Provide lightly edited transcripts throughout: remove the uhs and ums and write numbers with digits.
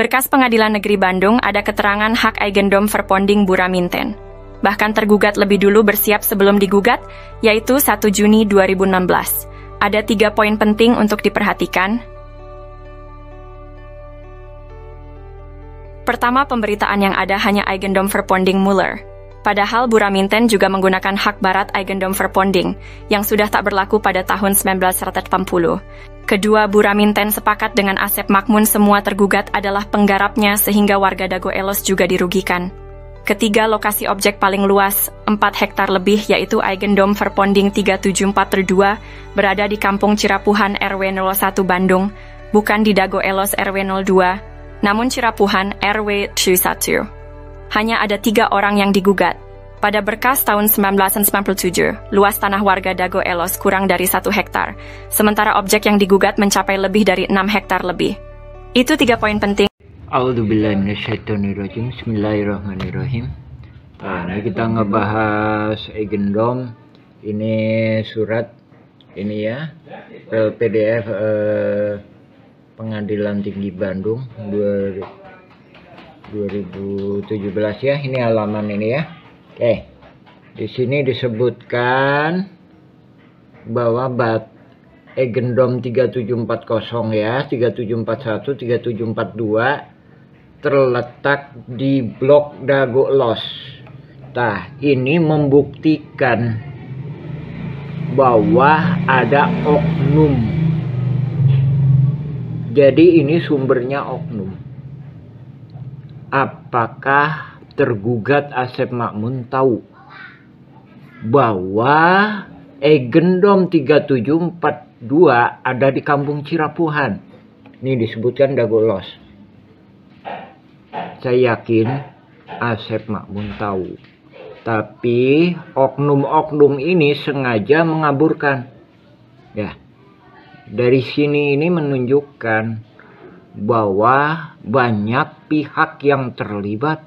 Berkas Pengadilan Negeri Bandung ada keterangan hak Eigendom Verponding Buraminten. Bahkan tergugat lebih dulu bersiap sebelum digugat, yaitu 1 Juni 2016. Ada 3 poin penting untuk diperhatikan. Pertama, pemberitaan yang ada hanya Eigendom Verponding Muller. Padahal Buraminten juga menggunakan hak barat Eigendom Verponding yang sudah tak berlaku pada tahun 1980. Kedua, Buraminten sepakat dengan Asep Makmun semua tergugat adalah penggarapnya sehingga warga Dago Elos juga dirugikan. Ketiga, lokasi objek paling luas, 4 hektar lebih yaitu Eigendom Verponding 374/2 berada di Kampung Cirapuhan RW 01 Bandung, bukan di Dago Elos RW 02, namun Cirapuhan RW 1. Hanya ada 3 orang yang digugat. Pada berkas tahun 1997, luas tanah warga Dago Elos kurang dari 1 hektar, sementara objek yang digugat mencapai lebih dari 6 hektar lebih. Itu 3 poin penting. A'udzubillahiminasyaitonirrajim. Bismillahirrahmanirrahim. Nah, ini kita ngebahas Eigendom. Ini surat ini ya, PDF Pengadilan Tinggi Bandung 2017 ya. Ini halaman ini ya. Oke. Di sini disebutkan bahwa Eigendom 3740 ya, 3741, 3742 terletak di blok Dago Elos. Nah, ini membuktikan bahwa ada oknum. Jadi ini sumbernya oknum. Apakah tergugat Asep Makmun tahu bahwa Eigendom 3742 ada di Kampung Cirapuhan? Ini disebutkan Dago Elos. Saya yakin Asep Makmun tahu. Tapi oknum-oknum ini sengaja mengaburkan. Ya. Dari sini ini menunjukkan bahwa banyak pihak yang terlibat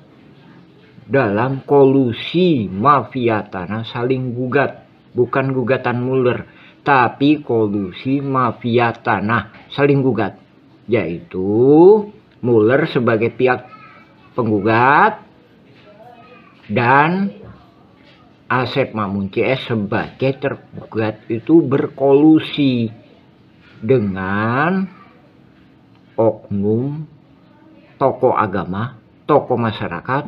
dalam kolusi mafia tanah saling gugat. Bukan gugatan Muller, tapi kolusi mafia tanah saling gugat. Yaitu Muller sebagai pihak penggugat dan Asep Makmun CS sebagai tergugat itu berkolusi dengan oknum, tokoh agama, tokoh masyarakat,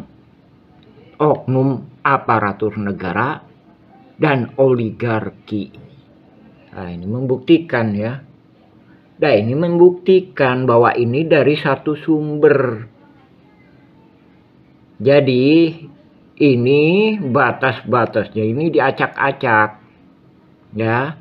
oknum aparatur negara, dan oligarki. Nah, ini membuktikan ya. Nah, ini membuktikan bahwa ini dari satu sumber. Jadi, ini batas-batasnya ini diacak-acak. Ya.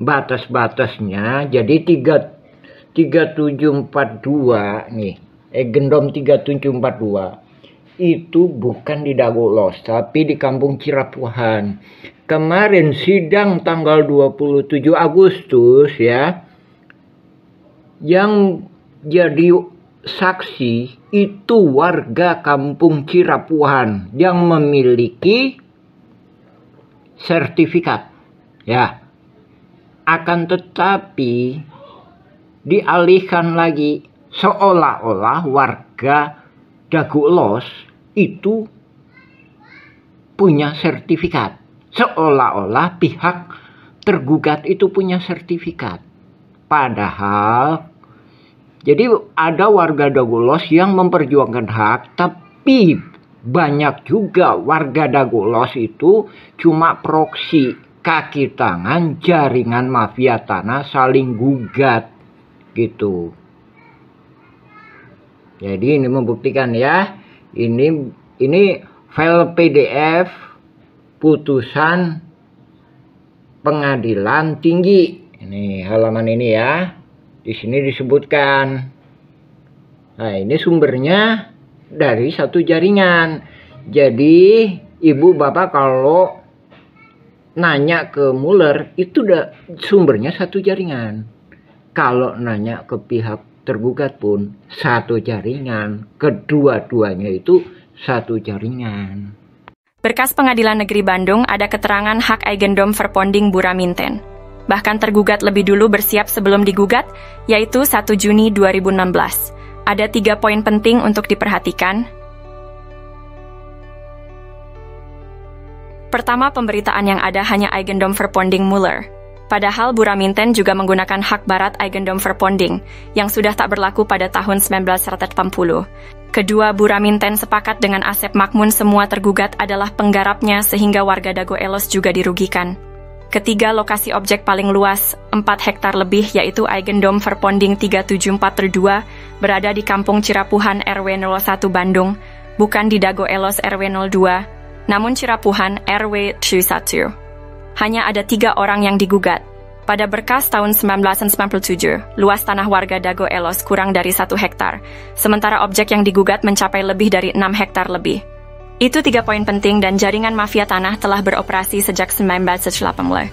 Batas-batasnya jadi 3742 nih, Eigendom 3742 itu bukan di Dago Elos tapi di Kampung Cirapuhan. Kemarin sidang tanggal 27 Agustus ya, yang jadi saksi itu warga Kampung Cirapuhan yang memiliki sertifikat ya. Akan tetapi dialihkan lagi seolah-olah warga Dago Elos itu punya sertifikat. Seolah-olah pihak tergugat itu punya sertifikat. Padahal jadi ada warga Dago Elos yang memperjuangkan hak, tapi banyak juga warga Dago Elos itu cuma proksi, kaki tangan, jaringan mafia tanah saling gugat gitu. Jadi ini membuktikan ya. Ini file PDF putusan Pengadilan Tinggi. Ini halaman ini ya. Di sini disebutkan. Nah, ini sumbernya dari satu jaringan. Jadi ibu bapak kalau nanya ke Muller itu udah sumbernya satu jaringan. Kalau nanya ke pihak tergugat pun satu jaringan. Kedua-duanya itu satu jaringan. Berkas Pengadilan Negeri Bandung ada keterangan hak Eigendom Verponding Buraminten. Bahkan tergugat lebih dulu bersiap sebelum digugat, yaitu 1 Juni 2016. Ada 3 poin penting untuk diperhatikan. Pertama, pemberitaan yang ada hanya Eigendom Verponding Muller. Padahal Buraminten juga menggunakan hak barat Eigendom Verponding yang sudah tak berlaku pada tahun 1980. Kedua, Buraminten sepakat dengan Asep Makmun semua tergugat adalah penggarapnya sehingga warga Dago Elos juga dirugikan. Ketiga, lokasi objek paling luas, 4 hektar lebih, yaitu Eigendom Verponding 374/2, berada di Kampung Cirapuhan RW 01 Bandung, bukan di Dago Elos RW 02, namun Cirapuhan RW 1. Hanya ada 3 orang yang digugat. Pada berkas tahun 1997, luas tanah warga Dago Elos kurang dari 1 hektar, sementara objek yang digugat mencapai lebih dari 6 hektar lebih. Itu 3 poin penting dan jaringan mafia tanah telah beroperasi sejak 1980.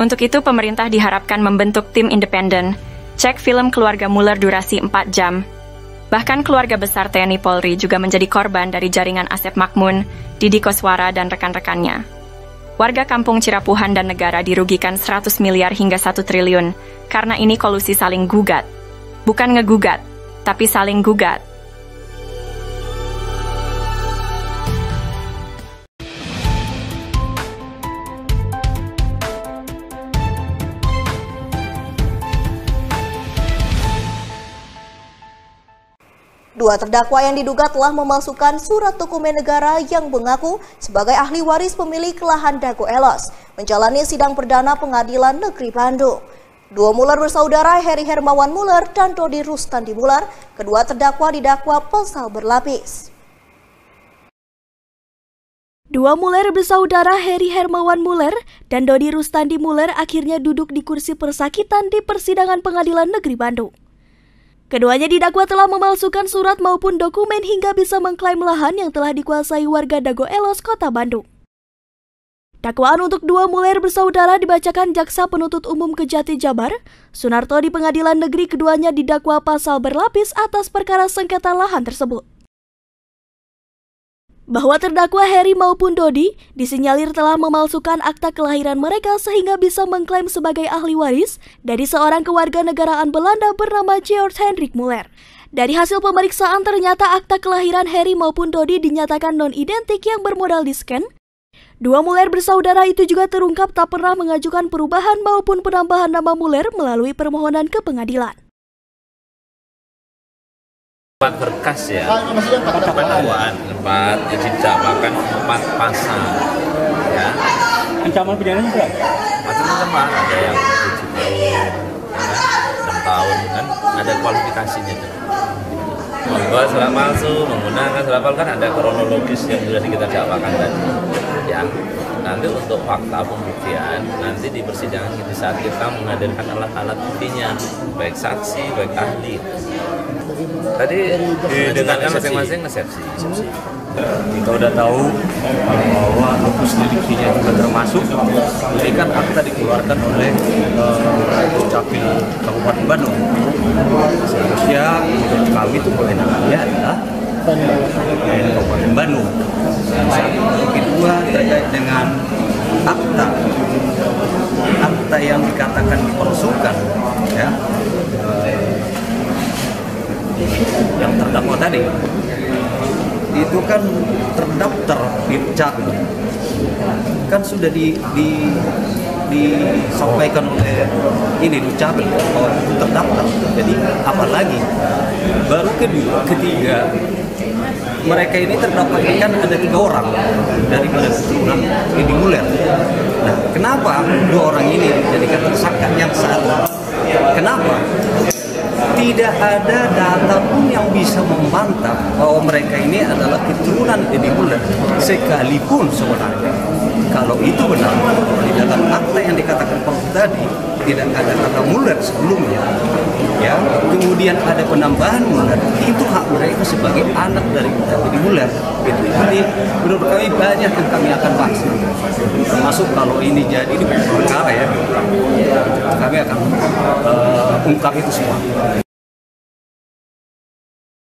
Untuk itu, pemerintah diharapkan membentuk tim independen, cek film keluarga Muller durasi 4 jam. Bahkan keluarga besar TNI Polri juga menjadi korban dari jaringan Asep Makmun, Didi Koswara, dan rekan-rekannya. Warga kampung Cirapuhan dan negara dirugikan 100 miliar hingga 1 triliun, karena ini kolusi saling gugat. Bukan ngegugat, tapi saling gugat. Dua terdakwa yang diduga telah memalsukan surat dokumen negara yang mengaku sebagai ahli waris pemilik lahan Dago Elos menjalani sidang perdana Pengadilan Negeri Bandung. Dua Muller bersaudara, Heri Hermawan Muller dan Dodi Rustandi Muller, kedua terdakwa didakwa pasal berlapis. Dua Muller bersaudara, Heri Hermawan Muller dan Dodi Rustandi Muller, akhirnya duduk di kursi persakitan di persidangan Pengadilan Negeri Bandung. Keduanya didakwa telah memalsukan surat maupun dokumen hingga bisa mengklaim lahan yang telah dikuasai warga Dago Elos, Kota Bandung. Dakwaan untuk dua Muller bersaudara dibacakan Jaksa Penuntut Umum Kejati Jabar, Sunarto, di Pengadilan Negeri. Keduanya didakwa pasal berlapis atas perkara sengketa lahan tersebut. Bahwa terdakwa Heri maupun Dodi disinyalir telah memalsukan akta kelahiran mereka sehingga bisa mengklaim sebagai ahli waris dari seorang kewarganegaraan Belanda bernama Georg Hendrik Muller. Dari hasil pemeriksaan ternyata akta kelahiran Heri maupun Dodi dinyatakan non-identik yang bermodal di-scan. Dua Muller bersaudara itu juga terungkap tak pernah mengajukan perubahan maupun penambahan nama Muller melalui permohonan ke pengadilan. Empat berkas ya, dakwaan, 4 yang didakwakan 4 pasal, ya. Ancaman pidananya berapa? Macam-macam, ada yang 7 tahun, ya, 6 tahun, kan ada kualifikasinya. Membuat surat palsu, menggunakan surat palsu, kan ada kronologis yang sudah kita dakwakan tadi, ya. Nanti untuk fakta pembuktian, nanti di persidangan di saat kita menghadirkan alat-alat buktinya, baik saksi, baik ahli. Tadi didengarkan masing-masing resepsi. Kita udah tahu bahwa hapus deliktinya juga termasuk. Ini kan akta dikeluarkan oleh Dukcapil Kabupaten Bandung. Seharusnya kami itu kewenangannya adalah Kabupaten Bandung. Kedua, terkait dengan akta yang dikatakan dipalsukan, ya, yang terdakwa tadi itu kan terdaftar di Dukcapil, kan sudah disampaikan oleh ini Dukcapil bahwa itu terdaftar. Jadi apalagi baru ketiga mereka ini terdakwa ini kan ada 3 orang daripada keturunan Edi Muller. Nah, kenapa 2 orang ini dijadikan tersangka yang satu? Kenapa? Tidak ada data pun yang bisa membantah bahwa mereka ini adalah keturunan Edi Muller, sekalipun sebenarnya kalau itu benar di dalam akta yang dikatakan palsu tadi tidak ada kata Muller sebelumnya, ya. Kemudian ada penambahan Muller, itu hak mereka sebagai anak dari Edi Muller. Jadi menurut kami banyak yang kami akan bahas, termasuk kalau ini jadi di perkara, ya, kami akan ungkap itu semua.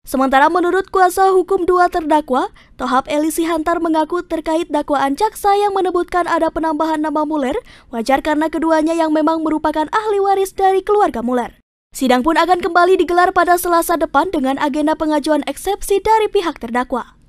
Sementara menurut kuasa hukum dua terdakwa, Tohab Eli Sihantar mengaku terkait dakwaan jaksa yang menyebutkan ada penambahan nama Muller, wajar karena keduanya yang memang merupakan ahli waris dari keluarga Muller. Sidang pun akan kembali digelar pada Selasa depan dengan agenda pengajuan eksepsi dari pihak terdakwa.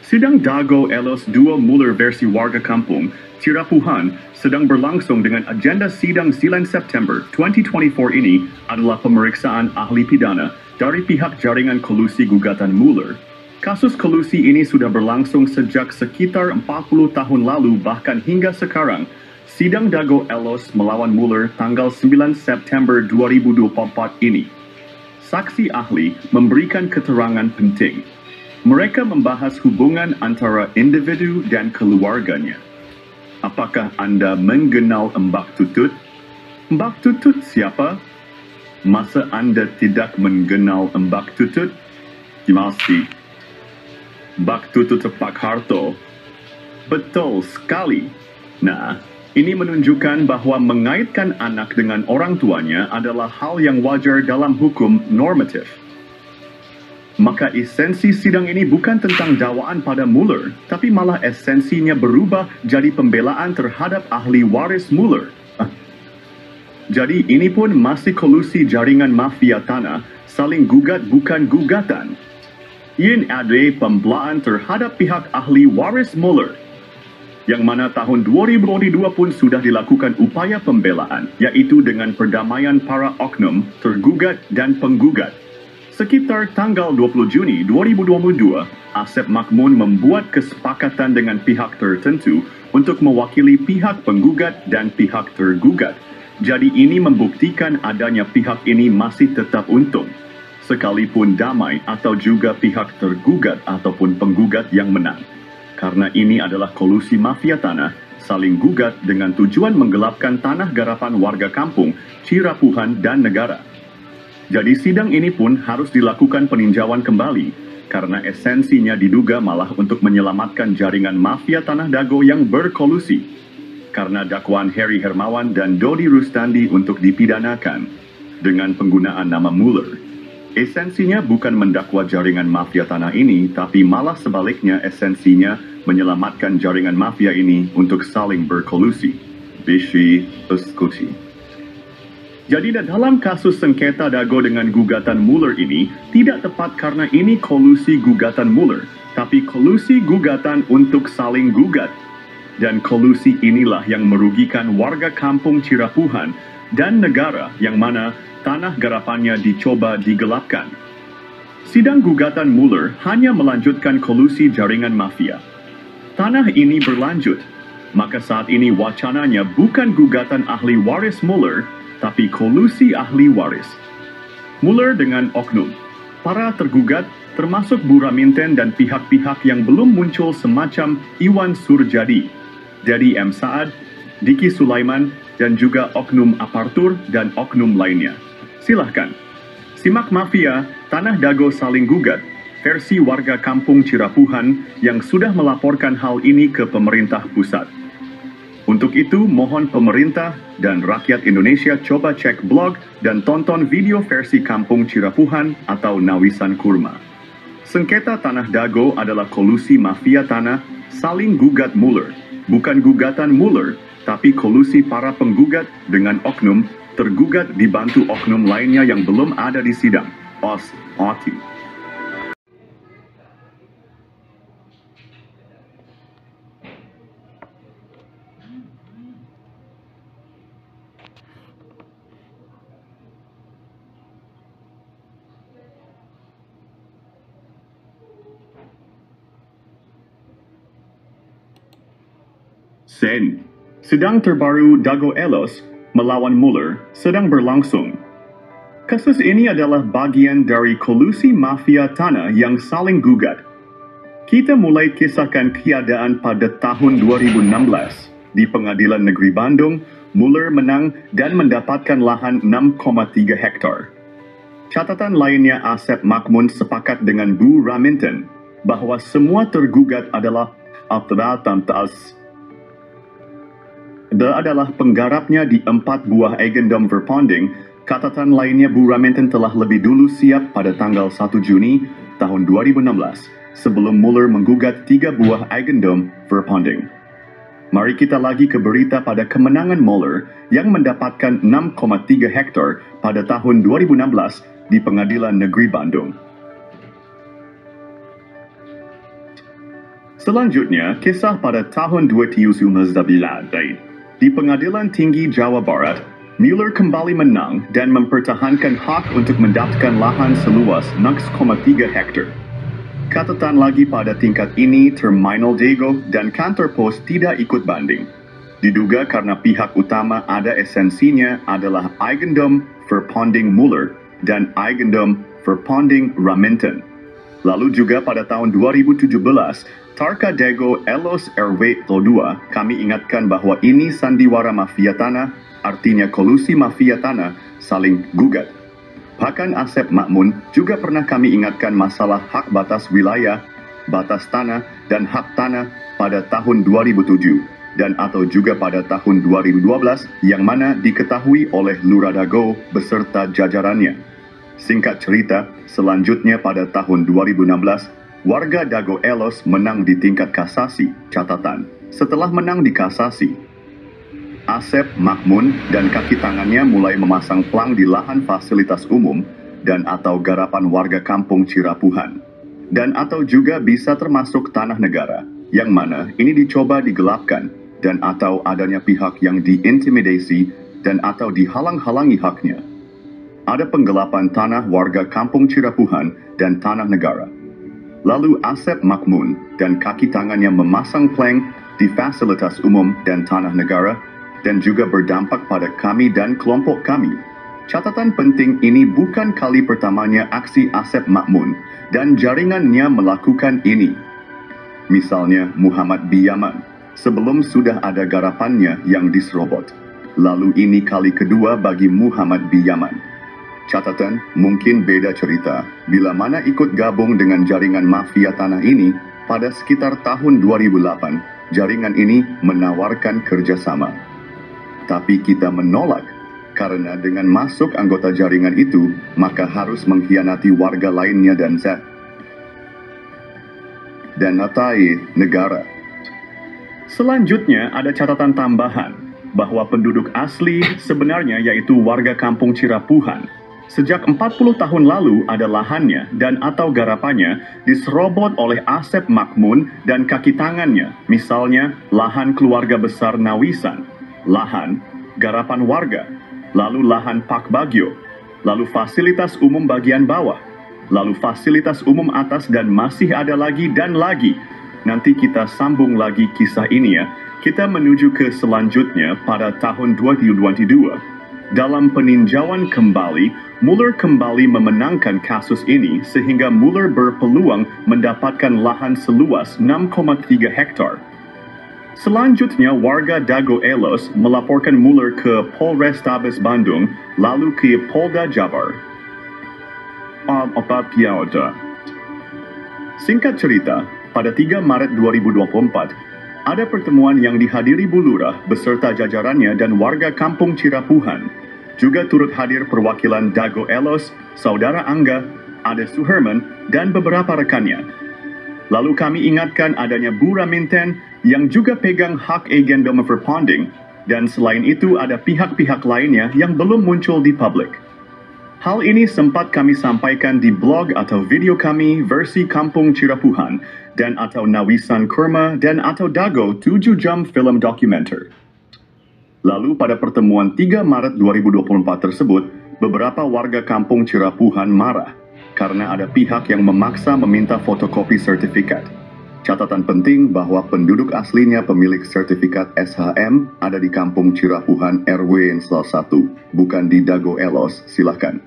Sidang Dago Elos 2 Muller versi warga kampung Cirapuhan sedang berlangsung dengan agenda sidang 9 September 2024 ini adalah pemeriksaan ahli pidana dari pihak jaringan kolusi gugatan Muller. Kasus kolusi ini sudah berlangsung sejak sekitar 40 tahun lalu bahkan hingga sekarang. Sidang Dago Elos melawan Muller tanggal 9 September 2024 ini. Saksi ahli memberikan keterangan penting. Mereka membahas hubungan antara individu dan keluarganya. Apakah Anda mengenal Mbak Tutut? Mbak Tutut siapa? Masa Anda tidak mengenal Mbak Tutut? Gimasi. Mbak Tutut Pak Harto. Betul sekali. Nah, ini menunjukkan bahwa mengaitkan anak dengan orang tuanya adalah hal yang wajar dalam hukum normatif. Maka esensi sidang ini bukan tentang dakwaan pada Muller, tapi malah esensinya berubah jadi pembelaan terhadap ahli waris Muller. Jadi ini pun masih kolusi jaringan mafia tanah, saling gugat bukan gugatan. Ini ada pembelaan terhadap pihak ahli waris Muller, yang mana tahun 2022 pun sudah dilakukan upaya pembelaan, yaitu dengan perdamaian para oknum, tergugat dan penggugat. Sekitar tanggal 20 Juni 2022, Asep Makmun membuat kesepakatan dengan pihak tertentu untuk mewakili pihak penggugat dan pihak tergugat. Jadi ini membuktikan adanya pihak ini masih tetap untung, sekalipun damai atau juga pihak tergugat ataupun penggugat yang menang. Karena ini adalah kolusi mafia tanah, saling gugat dengan tujuan menggelapkan tanah garapan warga kampung, Cirapuhan dan negara. Jadi sidang ini pun harus dilakukan peninjauan kembali karena esensinya diduga malah untuk menyelamatkan jaringan mafia tanah Dago yang berkolusi. Karena dakwaan Harry Hermawan dan Dodi Rustandi untuk dipidanakan dengan penggunaan nama Muller. Esensinya bukan mendakwa jaringan mafia tanah ini, tapi malah sebaliknya esensinya menyelamatkan jaringan mafia ini untuk saling berkolusi. Bishi Eskuti. Jadi dalam kasus sengketa Dago dengan gugatan Muller ini tidak tepat karena ini kolusi gugatan Muller, tapi kolusi gugatan untuk saling gugat. Dan kolusi inilah yang merugikan warga kampung Cirapuhan dan negara yang mana tanah garapannya dicoba digelapkan. Sidang gugatan Muller hanya melanjutkan kolusi jaringan mafia. Tanah ini berlanjut, maka saat ini wacananya bukan gugatan ahli waris Muller, tapi kolusi ahli waris. Muller dengan oknum. Para tergugat termasuk Bu Raminten dan pihak-pihak yang belum muncul semacam Iwan Surjadi, Dedi M. Saad, Diki Sulaiman, dan juga oknum Apartur dan oknum lainnya. Silahkan. Simak Mafia, Tanah Dago Saling Gugat, versi warga kampung Cirapuhan yang sudah melaporkan hal ini ke pemerintah pusat. Untuk itu, mohon pemerintah dan rakyat Indonesia coba cek blog dan tonton video versi Kampung Cirapuhan atau Nawisan Kurma. Sengketa Tanah Dago adalah kolusi mafia tanah saling gugat Muller. Bukan gugatan Muller, tapi kolusi para penggugat dengan oknum, tergugat dibantu oknum lainnya yang belum ada di sidang. OTI. Sidang terbaru Dago Elos melawan Muller sedang berlangsung. Kasus ini adalah bagian dari kolusi mafia tanah yang saling gugat. Kita mulai kisahkan keadaan pada tahun 2016. Di Pengadilan Negeri Bandung, Muller menang dan mendapatkan lahan 6,3 hektar. Catatan lainnya, Asep Makmun sepakat dengan Bu Raminten bahwa semua tergugat adalah adalah penggarapnya di 4 buah Eigendom Verpanding. Catatan lainnya, Bu Raminten telah lebih dulu siap pada tanggal 1 Juni tahun 2016 sebelum Mueller menggugat 3 buah Eigendom Verpanding. Mari kita lagi ke berita pada kemenangan Mueller yang mendapatkan 6,3 hektar pada tahun 2016 di Pengadilan Negeri Bandung. Selanjutnya, kisah pada tahun 2019 di Pengadilan Tinggi Jawa Barat, Mueller kembali menang dan mempertahankan hak untuk mendapatkan lahan seluas 6,3 hektar. Catatan lagi pada tingkat ini, Terminal Dago dan kantor pos tidak ikut banding. Diduga karena pihak utama ada esensinya adalah Eigendom Verpanding Mueller dan Eigendom Verpanding Raminten. Lalu juga pada tahun 2017, Tarka Dago Elos RW 2, kami ingatkan bahwa ini sandiwara mafia tanah, artinya kolusi mafia tanah saling gugat. Bahkan Asep Makmun juga pernah kami ingatkan masalah hak batas wilayah, batas tanah, dan hak tanah pada tahun 2007 dan atau juga pada tahun 2012 yang mana diketahui oleh Lurah Dago beserta jajarannya. Singkat cerita, selanjutnya pada tahun 2016, warga Dago Elos menang di tingkat kasasi. Catatan, setelah menang di kasasi, Asep Makmun dan kaki tangannya mulai memasang plang di lahan fasilitas umum dan atau garapan warga kampung Cirapuhan. Dan atau juga bisa termasuk tanah negara, yang mana ini dicoba digelapkan dan atau adanya pihak yang diintimidasi dan atau dihalang-halangi haknya. Ada penggelapan tanah warga kampung Cirapuhan dan tanah negara. Lalu Asep Makmun dan kaki tangannya memasang plang di fasilitas umum dan tanah negara dan juga berdampak pada kami dan kelompok kami. Catatan penting, ini bukan kali pertamanya aksi Asep Makmun dan jaringannya melakukan ini. Misalnya Muhammad B. Yaman, sebelum sudah ada garapannya yang diserobot. Lalu ini kali kedua bagi Muhammad B. Yaman. Catatan, mungkin beda cerita bila mana ikut gabung dengan jaringan mafia tanah ini pada sekitar tahun 2008, jaringan ini menawarkan kerjasama. Tapi kita menolak, karena dengan masuk anggota jaringan itu, maka harus mengkhianati warga lainnya dan natai negara. Selanjutnya ada catatan tambahan, bahwa penduduk asli sebenarnya yaitu warga kampung Cirapuhan. Sejak 40 tahun lalu ada lahannya dan atau garapannya diserobot oleh Asep Makmun dan kaki tangannya. Misalnya lahan keluarga besar Nawisan, lahan garapan warga, lalu lahan Pak Bagio, lalu fasilitas umum bagian bawah, lalu fasilitas umum atas dan masih ada lagi dan lagi. Nanti kita sambung lagi kisah ini ya. Kita menuju ke selanjutnya pada tahun 2022. Dalam peninjauan kembali, Mueller kembali memenangkan kasus ini sehingga Mueller berpeluang mendapatkan lahan seluas 6,3 hektar. Selanjutnya, warga Dago Elos melaporkan Mueller ke Polrestabes Bandung, lalu ke Polda Jabar. Singkat cerita, pada 3 Maret 2024, ada pertemuan yang dihadiri Bu Lurah beserta jajarannya dan warga kampung Cirapuhan. Juga turut hadir perwakilan Dago Elos, Saudara Angga, Ade Suherman, dan beberapa rekannya. Lalu kami ingatkan adanya Bu Raminten yang juga pegang hak Eigendom Verpanding, dan selain itu ada pihak-pihak lainnya yang belum muncul di publik. Hal ini sempat kami sampaikan di blog atau video kami versi Kampung Cirapuhan dan atau Nawisan Kurma dan atau Dago 7 jam film dokumenter. Lalu pada pertemuan 3 Maret 2024 tersebut, beberapa warga Kampung Cirapuhan marah karena ada pihak yang memaksa meminta fotokopi sertifikat. Catatan penting bahwa penduduk aslinya pemilik sertifikat SHM ada di Kampung Cirapuhan RW 1, bukan di Dago Elos. Silahkan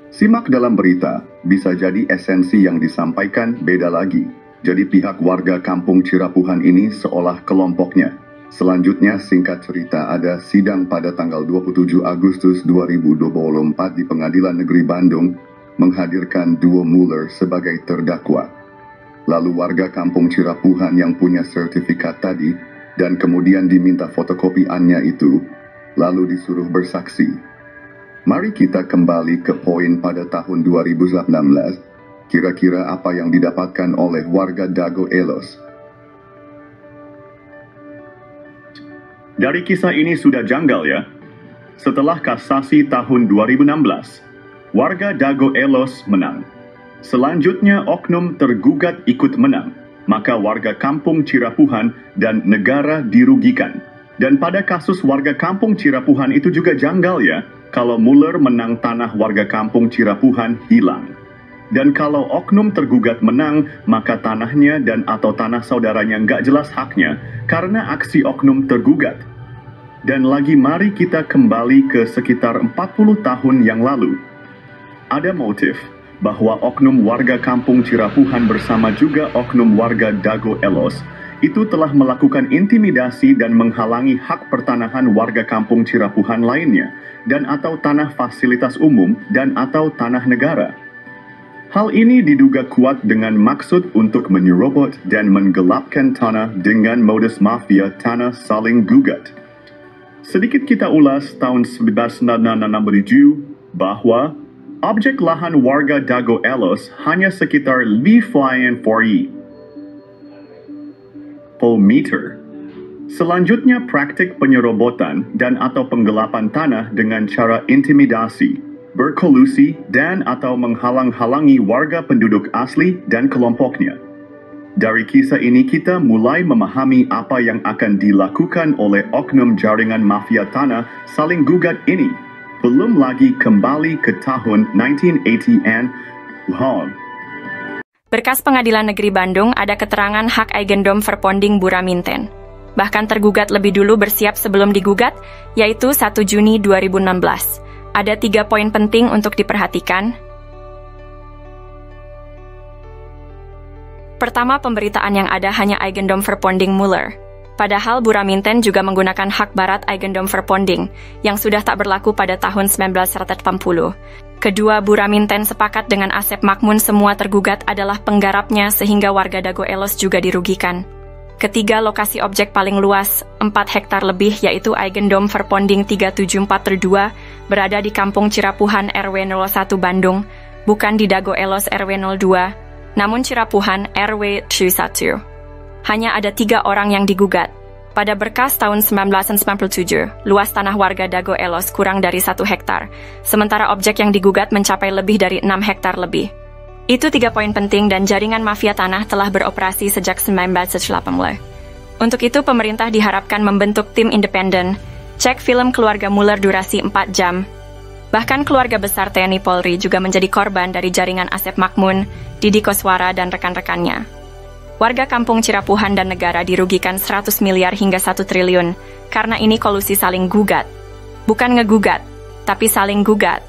simak dalam berita, bisa jadi esensi yang disampaikan beda lagi. Jadi pihak warga Kampung Cirapuhan ini seolah kelompoknya. Selanjutnya, singkat cerita, ada sidang pada tanggal 27 Agustus 2024 di Pengadilan Negeri Bandung menghadirkan duo Mueller sebagai terdakwa. Lalu warga Kampung Cirapuhan yang punya sertifikat tadi dan kemudian diminta fotokopiannya itu, lalu disuruh bersaksi. Mari kita kembali ke poin pada tahun 2019, Kira-kira apa yang didapatkan oleh warga Dago Elos? Dari kisah ini sudah janggal ya. Setelah kasasi tahun 2016, warga Dago Elos menang. Selanjutnya oknum tergugat ikut menang, maka warga kampung Cirapuhan dan negara dirugikan. Dan pada kasus warga kampung Cirapuhan itu juga janggal ya, kalau Muller menang tanah warga kampung Cirapuhan hilang. Dan kalau oknum tergugat menang, maka tanahnya dan atau tanah saudaranya nggak jelas haknya karena aksi oknum tergugat. Dan lagi mari kita kembali ke sekitar 40 tahun yang lalu. Ada motif bahwa oknum warga kampung Cirapuhan bersama juga oknum warga Dago Elos itu telah melakukan intimidasi dan menghalangi hak pertanahan warga kampung Cirapuhan lainnya dan atau tanah fasilitas umum dan atau tanah negara. Hal ini diduga kuat dengan maksud untuk menyerobot dan menggelapkan tanah dengan modus mafia tanah saling gugat. Sedikit kita ulas tahun 1967 bahwa objek lahan warga Dago Elos hanya sekitar 5,4 meter. Selanjutnya praktik penyerobotan dan atau penggelapan tanah dengan cara intimidasi, berkolusi dan atau menghalang-halangi warga penduduk asli dan kelompoknya. Dari kisah ini kita mulai memahami apa yang akan dilakukan oleh oknum jaringan mafia tanah saling gugat ini. Belum lagi kembali ke tahun 1980-an. Berkas Pengadilan Negeri Bandung ada keterangan hak Eigendom Verponding Buraminten. Bahkan tergugat lebih dulu bersiap sebelum digugat, yaitu 1 Juni 2016. Ada 3 poin penting untuk diperhatikan. Pertama, pemberitaan yang ada hanya Eigendom Verponding Muller. Padahal Buraminten juga menggunakan hak barat Eigendom Verponding, yang sudah tak berlaku pada tahun 1980. Kedua, Buraminten sepakat dengan Asep Makmun semua tergugat adalah penggarapnya sehingga warga Dago Elos juga dirugikan. Ketiga, lokasi objek paling luas, 4 hektar lebih yaitu Eigendom Verponding 374/2, berada di Kampung Cirapuhan RW 01 Bandung, bukan di Dago Elos RW 02, namun Cirapuhan RW 1. Hanya ada 3 orang yang digugat. Pada berkas tahun 1997, luas tanah warga Dago Elos kurang dari 1 hektar, sementara objek yang digugat mencapai lebih dari 6 hektar lebih. Itu 3 poin penting dan jaringan mafia tanah telah beroperasi sejak 1980. Untuk itu, pemerintah diharapkan membentuk tim independen, cek film keluarga Muller durasi 4 jam. Bahkan keluarga besar TNI Polri juga menjadi korban dari jaringan Asep Makmun, Didi Koswara, dan rekan-rekannya. Warga kampung Cirapuhan dan negara dirugikan 100 miliar hingga 1 triliun, karena ini kolusi saling gugat. Bukan ngegugat, tapi saling gugat.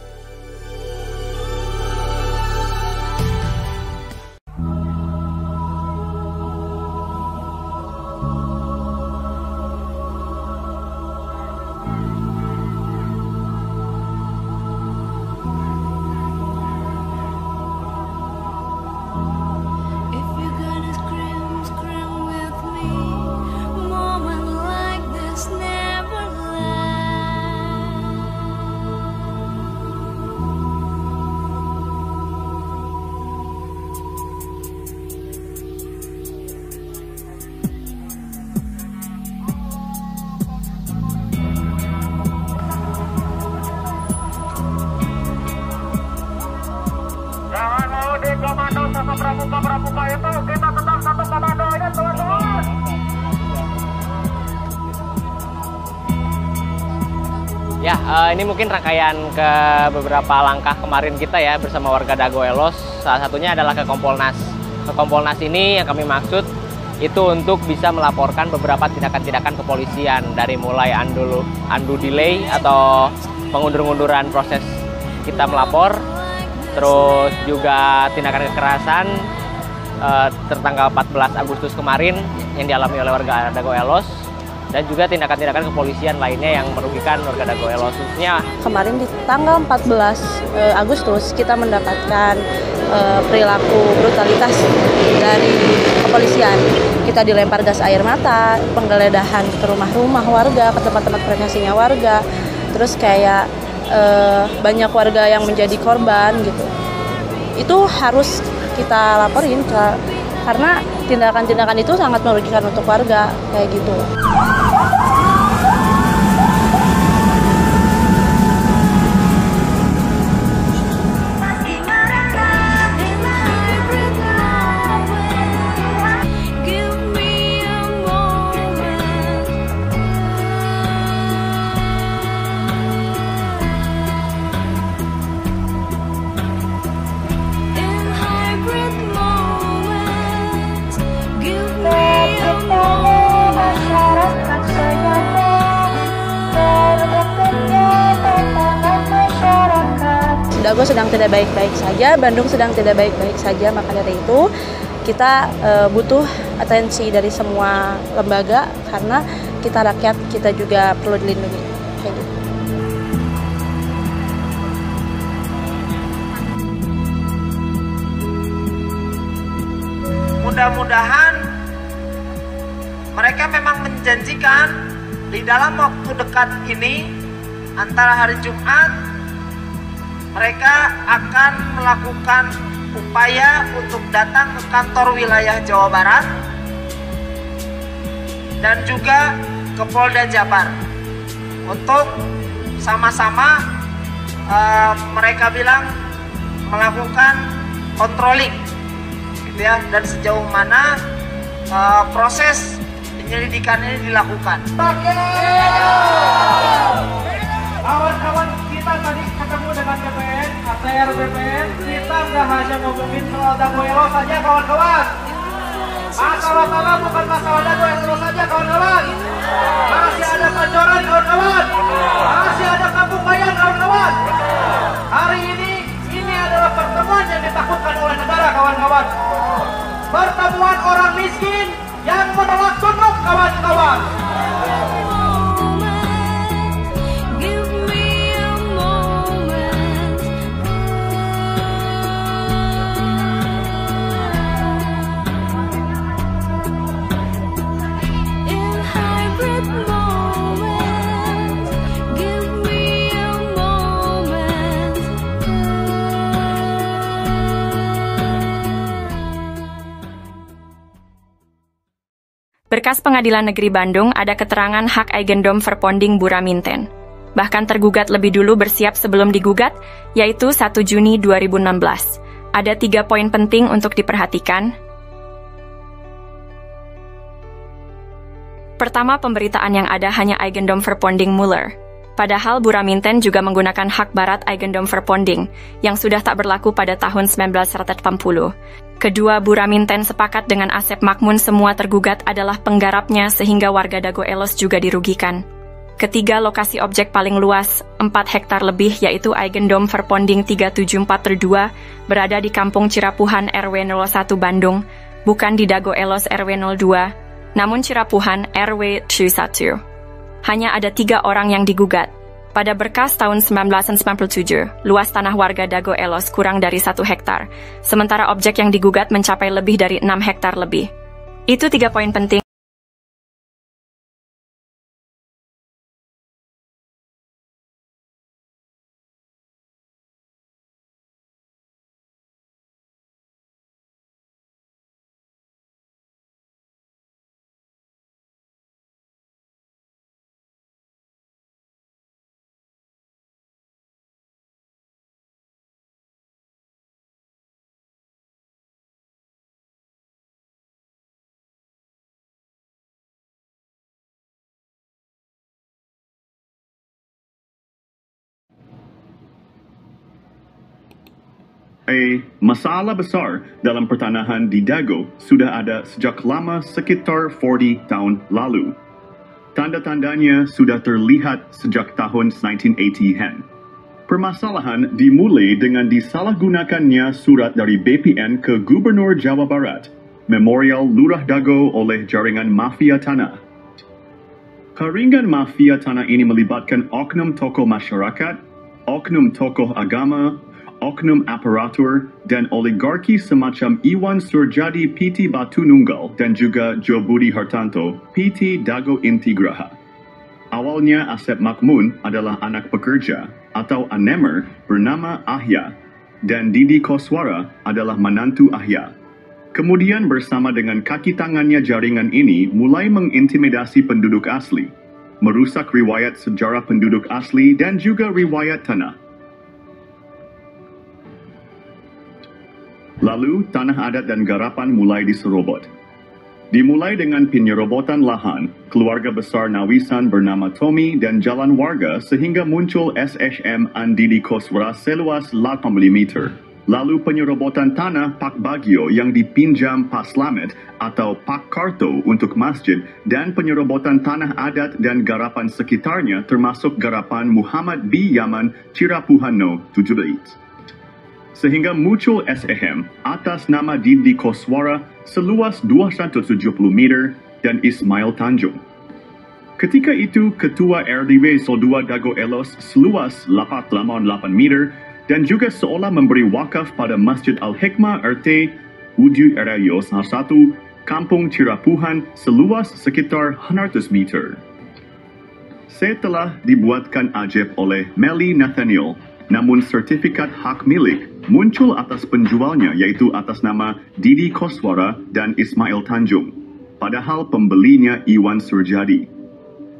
Komando sama pramuka itu kita tetap satu komando ini teman-teman. Ya, ini mungkin rangkaian ke beberapa langkah kemarin kita ya bersama warga Dago Elos. Salah satunya adalah ke Kompolnas. Ke Kompolnas ini yang kami maksud itu untuk bisa melaporkan beberapa tindakan-tindakan kepolisian dari mulai undo delay atau pengundur-unduran proses kita melapor. Terus juga tindakan kekerasan tertanggal 14 Agustus kemarin yang dialami oleh warga Dago Elos, dan juga tindakan-tindakan kepolisian lainnya yang merugikan warga Dago Elos. Khususnya kemarin di tanggal 14 Agustus kita mendapatkan perilaku brutalitas dari kepolisian. Kita dilempar gas air mata, penggeledahan ke rumah-rumah warga, ke tempat-tempat privasinya warga. Terus kayak banyak warga yang menjadi korban gitu. Itu harus kita laporin karena tindakan-tindakan itu sangat merugikan untuk warga kayak gitu. Dago sedang tidak baik-baik saja, Bandung sedang tidak baik-baik saja, maka dari itu kita butuh atensi dari semua lembaga karena kita rakyat, kita juga perlu dilindungi. Kayak gitu. Mudah-mudahan mereka memang menjanjikan di dalam waktu dekat ini antara hari Jumat mereka akan melakukan upaya untuk datang ke kantor wilayah Jawa Barat dan juga ke Polda Jabar untuk sama-sama mereka bilang melakukan controlling gitu ya, dan sejauh mana proses penyelidikan ini dilakukan. Kawan-kawan kita tadi ketemu dengan BPN, ATR BPN, kita nggak hanya ngomongin soal Dago Elos saja kawan-kawan. Masalah tanah bukan masalah Dago Elos saja kawan-kawan. Masih ada Pancoran kawan-kawan. Masih ada Kampung Bayam kawan-kawan. Hari ini adalah pertemuan yang ditakutkan oleh negara kawan-kawan. Pertemuan orang miskin yang menolak tunduk kawan-kawan. Berkas Pengadilan Negeri Bandung ada keterangan hak Eigendom Verponding Buraminten. Bahkan tergugat lebih dulu bersiap sebelum digugat, yaitu 1 Juni 2016. Ada 3 poin penting untuk diperhatikan. Pertama, pemberitaan yang ada hanya Eigendom Verponding Muller. Padahal Buraminten juga menggunakan hak barat Eigendom Verponding, yang sudah tak berlaku pada tahun 1980. Kedua, Buraminten sepakat dengan Asep Makmun semua tergugat adalah penggarapnya sehingga warga Dago Elos juga dirugikan. Ketiga, lokasi objek paling luas, 4 hektar lebih yaitu Eigendom Verponding 3742, berada di Kampung Cirapuhan RW 01 Bandung, bukan di Dago Elos RW 02, namun Cirapuhan RW 21. Hanya ada 3 orang yang digugat. Pada berkas tahun 1997, luas tanah warga Dago Elos kurang dari 1 hektar, sementara objek yang digugat mencapai lebih dari 6 hektar lebih. Itu 3 poin penting. Masalah besar dalam pertanahan di Dago sudah ada sejak lama, sekitar 40 tahun lalu. Tanda-tandanya sudah terlihat sejak tahun 1980-an. Permasalahan dimulai dengan disalahgunakannya surat dari BPN ke Gubernur Jawa Barat, Memorial Lurah Dago oleh jaringan mafia tanah. Jaringan mafia tanah ini melibatkan oknum tokoh masyarakat, oknum tokoh agama, oknum aparatur, dan oligarki semacam Iwan Surjadi PT Batu Nunggal dan juga Jo Budi Hartanto PT Dago Intigraha. Awalnya Asep Makmun adalah anak pekerja atau anemer bernama Ahya dan Didi Koswara adalah menantu Ahya. Kemudian bersama dengan kaki tangannya jaringan ini mulai mengintimidasi penduduk asli, merusak riwayat sejarah penduduk asli dan juga riwayat tanah. Lalu tanah adat dan garapan mulai diserobot. Dimulai dengan penyerobotan lahan, keluarga besar Nawisan bernama Tommy dan jalan warga sehingga muncul SHM Didi Koswara seluas 8 meter. Lalu penyerobotan tanah Pak Bagio yang dipinjam Pak Slamet atau Pak Karto untuk masjid dan penyerobotan tanah adat dan garapan sekitarnya termasuk garapan Muhammad B. Yaman Cirapuhan No. 17. Sehingga muncul SHM atas nama Didi Koswara seluas 270 meter dan Ismail Tanjung. Ketika itu Ketua RDW Sodua Dago Elos seluas 88 meter dan juga seolah memberi wakaf pada Masjid Al-Hikmah RT Uju Erayos 1, Kampung Cirapuhan seluas sekitar 100 meter. Setelah dibuatkan ajab oleh Meli Nathaniel, namun sertifikat hak milik muncul atas penjualnya yaitu atas nama Didi Koswara dan Ismail Tanjung, padahal pembelinya Iwan Surjadi.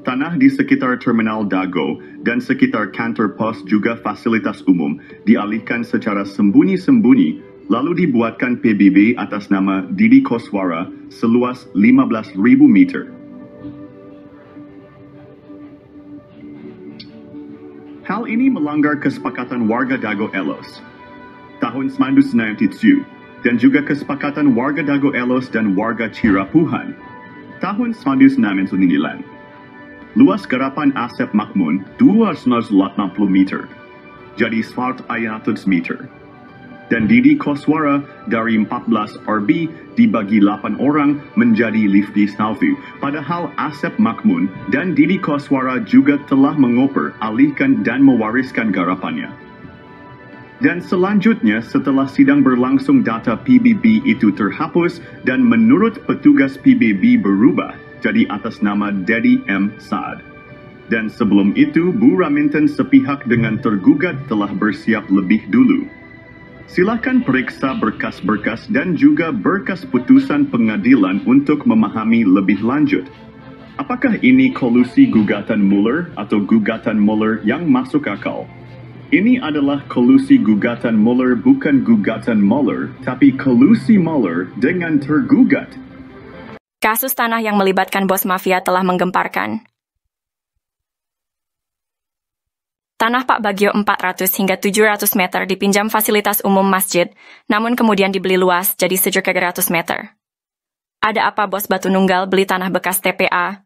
Tanah di sekitar Terminal Dago dan sekitar kantor pos juga fasilitas umum dialihkan secara sembunyi-sembunyi lalu dibuatkan PBB atas nama Didi Koswara seluas 15.000 meter. Hal ini melanggar kesepakatan warga Dago Elos tahun 1997 dan juga kesepakatan warga Dago Elos dan warga Cirapuhan tahun 1999. Luas garapan Asep Makmun 280 meter, jadi 100 meter. Dan Didi Koswara dari 14 RB dibagi 8 orang menjadi Lifti Salvi. Padahal Asep Makmun dan Didi Koswara juga telah mengoper, alihkan dan mewariskan garapannya. Dan selanjutnya setelah sidang berlangsung data PBB itu terhapus dan menurut petugas PBB berubah jadi atas nama Dedi M. Saad. Dan sebelum itu, Bu Raminten sepihak dengan tergugat telah bersiap lebih dulu. Silakan periksa berkas-berkas dan juga berkas putusan pengadilan untuk memahami lebih lanjut. Apakah ini kolusi gugatan Mueller atau gugatan Mueller yang masuk akal? Ini adalah kolusi gugatan Mueller, bukan gugatan Mueller, tapi kolusi Mueller dengan tergugat. Kasus tanah yang melibatkan bos mafia telah menggemparkan. Tanah Pak Bagio 400 hingga 700 meter dipinjam fasilitas umum masjid, namun kemudian dibeli luas jadi 700 meter. Ada apa bos Batu Nunggal beli tanah bekas TPA?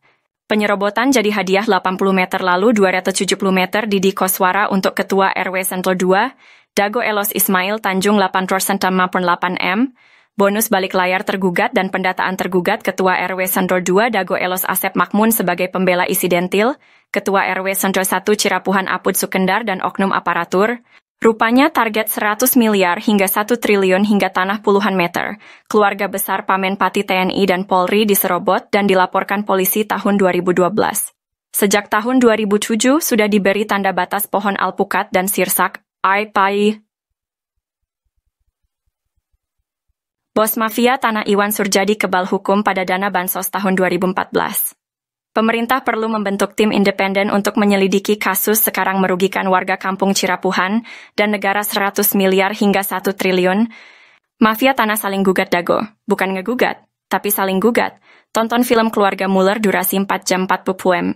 Penyerobotan jadi hadiah 80 meter lalu 270 meter Didi Koswara untuk Ketua RW Sentul 2, Dago Elos Ismail Tanjung 8% 8M, bonus balik layar tergugat dan pendataan tergugat Ketua RW Sentul 2 Dago Elos Asep Makmun sebagai pembela Isidentil, Ketua RW Sentul 1 Cirapuhan Apud Sukendar dan oknum aparatur. Rupanya target 100 miliar hingga 1 triliun hingga tanah puluhan meter. Keluarga besar Pamenpati TNI dan Polri diserobot dan dilaporkan polisi tahun 2012. Sejak tahun 2007 sudah diberi tanda batas pohon alpukat dan sirsak, AIPAI. Bos mafia tanah Iwan Surjadi kebal hukum pada dana bansos tahun 2014. Pemerintah perlu membentuk tim independen untuk menyelidiki kasus sekarang merugikan warga kampung Cirapuhan dan negara 100 miliar hingga 1 triliun. Mafia tanah saling gugat Dago, bukan ngegugat, tapi saling gugat. Tonton film Keluarga Mueller durasi 4 jam 40 poem.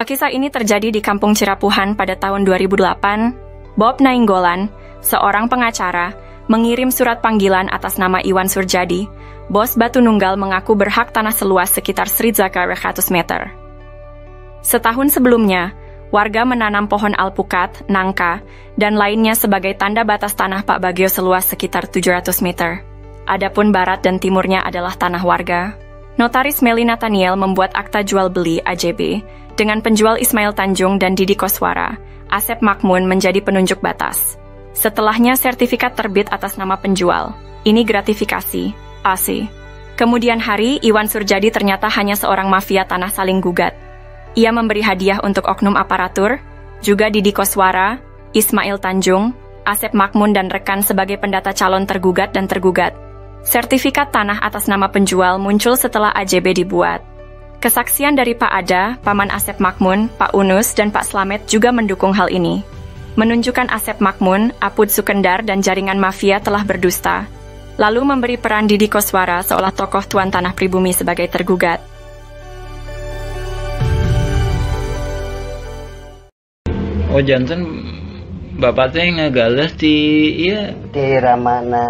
Kisah ini terjadi di kampung Cirapuhan pada tahun 2008. Bob Nainggolan, seorang pengacara, mengirim surat panggilan atas nama Iwan Surjadi. Bos Batu Nunggal mengaku berhak tanah seluas sekitar 100 meter. Setahun sebelumnya, warga menanam pohon alpukat, nangka, dan lainnya sebagai tanda batas tanah Pak Bagio seluas sekitar 700 meter. Adapun barat dan timurnya adalah tanah warga. Notaris Meli Nathaniel membuat akta jual beli AJB dengan penjual Ismail Tanjung dan Didi Koswara. Asep Makmun menjadi penunjuk batas. Setelahnya sertifikat terbit atas nama penjual. Ini gratifikasi, AC. Kemudian hari, Iwan Surjadi ternyata hanya seorang mafia tanah saling gugat. Ia memberi hadiah untuk oknum aparatur, juga Didi Koswara, Ismail Tanjung, Asep Makmun dan rekan sebagai pendata calon tergugat dan tergugat. Sertifikat tanah atas nama penjual muncul setelah AJB dibuat. Kesaksian dari Pak Ada, Paman Asep Makmun, Pak Unus, dan Pak Slamet juga mendukung hal ini. Menunjukkan Asep Makmun, Apud Sukendar, dan jaringan mafia telah berdusta. Lalu memberi peran Didi Koswara seolah tokoh tuan tanah pribumi sebagai tergugat. Oh janten bapak teh ngagales di iya di Ramana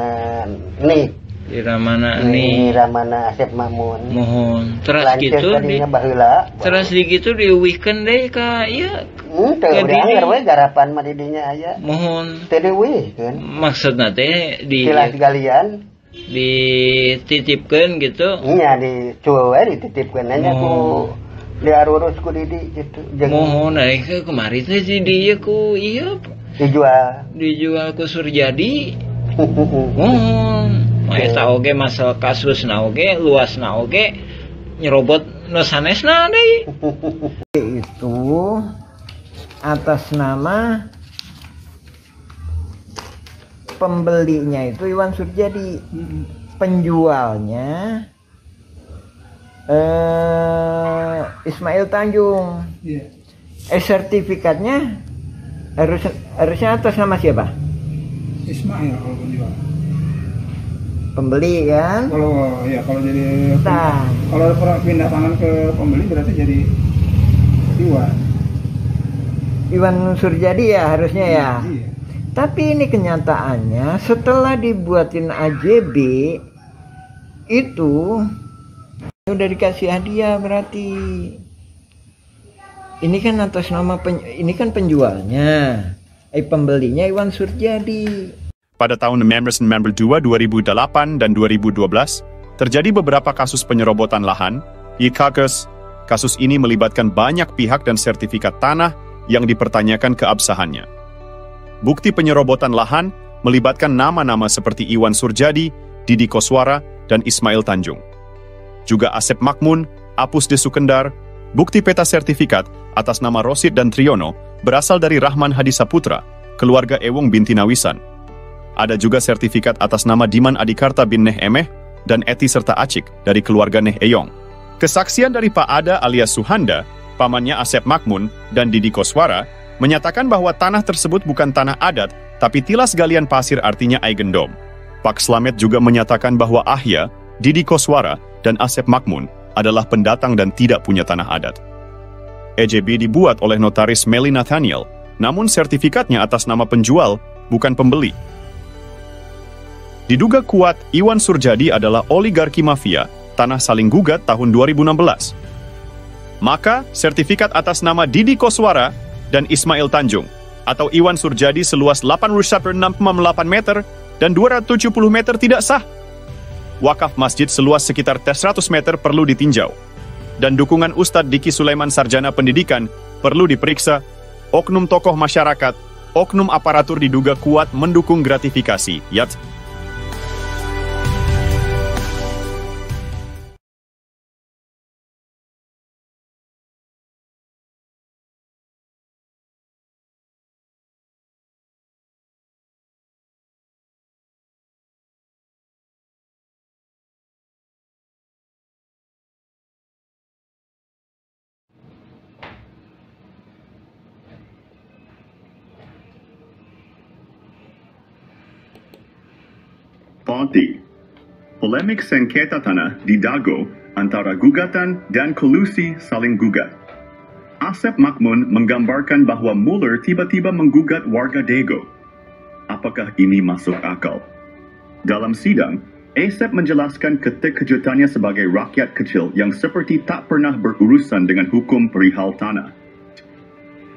nih di Ramana nih Ramana Asep Makmun mohon terus gitu di baheula terus di gitu diuwihkeun deui ka ieu teu dianger we garapan mah di dinya aya mohon teu diuwihkeun maksudna teh di tilas galian dititipkeun gitu nya di cueu we dititipkeun nya ku diarurus ku Didi gitu. Mohon naik kemari teh si dia ku iya dijual ku Surjadi. Mohon eta oge masalah kasusna oge luasna oge nyerobot nu sanesna deui. Itu atas nama pembelinya itu Iwan Surjadi, penjualnya Ismail Tanjung. Sertifikatnya harusnya atas nama siapa? Ismail kalau penjual. Pembeli kan? Kalau jadi kalau pindah tangan ke pembeli berarti jadi Iwan Surjadi ya harusnya ya. Iya. Tapi ini kenyataannya setelah dibuatin AJB itu udah dikasih hadiah berarti. Ini kan atas nama ini kan penjualnya. Pembelinya Iwan Surjadi. Pada tahun 1992, 2008, dan 2012, terjadi beberapa kasus penyerobotan lahan. Kasus ini melibatkan banyak pihak dan sertifikat tanah yang dipertanyakan keabsahannya. Bukti penyerobotan lahan melibatkan nama-nama seperti Iwan Surjadi, Didi Koswara, dan Ismail Tanjung. Juga Asep Makmun, Apus de Sukendar. Bukti peta sertifikat atas nama Rosid dan Triono berasal dari Rahman Hadisaputra, keluarga Ewong binti Nawisan. Ada juga sertifikat atas nama Diman Adikarta bin Neh Emeh dan Eti serta Acik dari keluarga Neh Eyong. Kesaksian dari Pak Ada alias Suhanda, pamannya Asep Makmun, dan Didi Koswara menyatakan bahwa tanah tersebut bukan tanah adat, tapi tilas galian pasir artinya Eigendom. Pak Slamet juga menyatakan bahwa Ahya, Didi Koswara, dan Asep Makmun adalah pendatang dan tidak punya tanah adat. EJB dibuat oleh notaris Meli Nathaniel, namun sertifikatnya atas nama penjual, bukan pembeli. Diduga kuat, Iwan Surjadi adalah oligarki mafia, tanah saling gugat tahun 2016. Maka, sertifikat atas nama Didi Koswara dan Ismail Tanjung, atau Iwan Surjadi seluas 8,68 meter dan 270 meter tidak sah. Wakaf masjid seluas sekitar 100 meter perlu ditinjau. Dan dukungan Ustadz Diki Sulaiman Sarjana Pendidikan perlu diperiksa. Oknum tokoh masyarakat, oknum aparatur diduga kuat mendukung gratifikasi. Yat. Polemik sengketa tanah di Dago antara gugatan dan kolusi saling gugat. Asep Makmun menggambarkan bahwa Muller tiba-tiba menggugat warga Dago. Apakah ini masuk akal? Dalam sidang, Asep menjelaskan keterkejutannya sebagai rakyat kecil yang seperti tak pernah berurusan dengan hukum perihal tanah.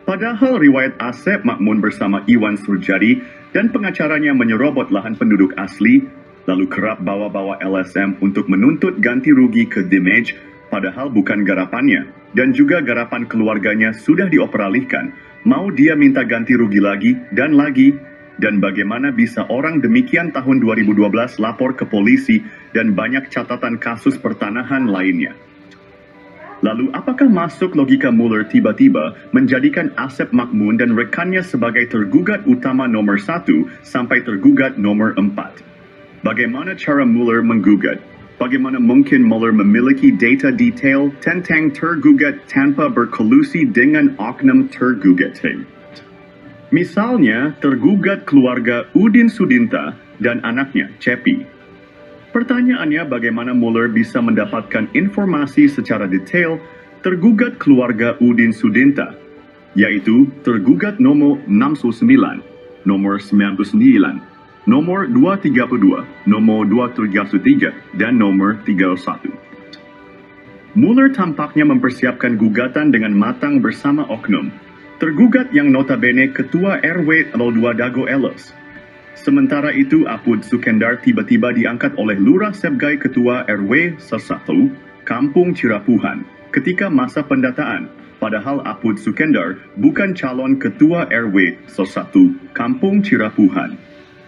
Padahal riwayat Asep Makmun bersama Iwan Surjadi dan pengacaranya menyerobot lahan penduduk asli, lalu kerap bawa-bawa LSM untuk menuntut ganti rugi ke Dimage, padahal bukan garapannya, dan juga garapan keluarganya sudah dioperalihkan. Mau dia minta ganti rugi lagi, dan bagaimana bisa orang demikian tahun 2012 lapor ke polisi dan banyak catatan kasus pertanahan lainnya. Lalu apakah masuk logika Mueller tiba-tiba menjadikan Asep Makmun dan rekannya sebagai tergugat utama nomor 1 sampai tergugat nomor 4? Bagaimana cara Mueller menggugat? Bagaimana mungkin Mueller memiliki data detail tentang tergugat tanpa berkolusi dengan oknum tergugat? Misalnya, tergugat keluarga Udin Sudinta dan anaknya, Cepi. Pertanyaannya, bagaimana Mueller bisa mendapatkan informasi secara detail tergugat keluarga Udin Sudinta, yaitu tergugat nomor 69, nomor 99, nomor 232, nomor 233, dan nomor 31. Mueller tampaknya mempersiapkan gugatan dengan matang bersama oknum, tergugat yang notabene Ketua RW 02 Dago Elos. Sementara itu, Apud Sukendar tiba-tiba diangkat oleh Lurah Sebgai Ketua RW 1, Kampung Cirapuhan, ketika masa pendataan, padahal Apud Sukendar bukan calon Ketua RW 1, Kampung Cirapuhan.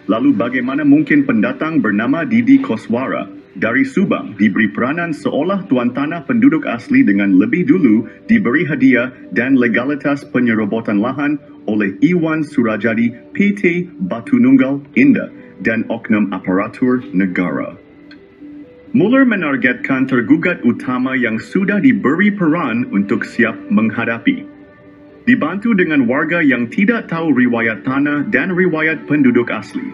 Lalu bagaimana mungkin pendatang bernama Didi Koswara dari Subang diberi peranan seolah tuan tanah penduduk asli dengan lebih dulu diberi hadiah dan legalitas penyerobotan lahan oleh Iwan Surajadi PT Batu Nunggal Indah dan oknum aparatur negara. Mueller menargetkan tergugat utama yang sudah diberi peran untuk siap menghadapi. Dibantu dengan warga yang tidak tahu riwayat tanah dan riwayat penduduk asli.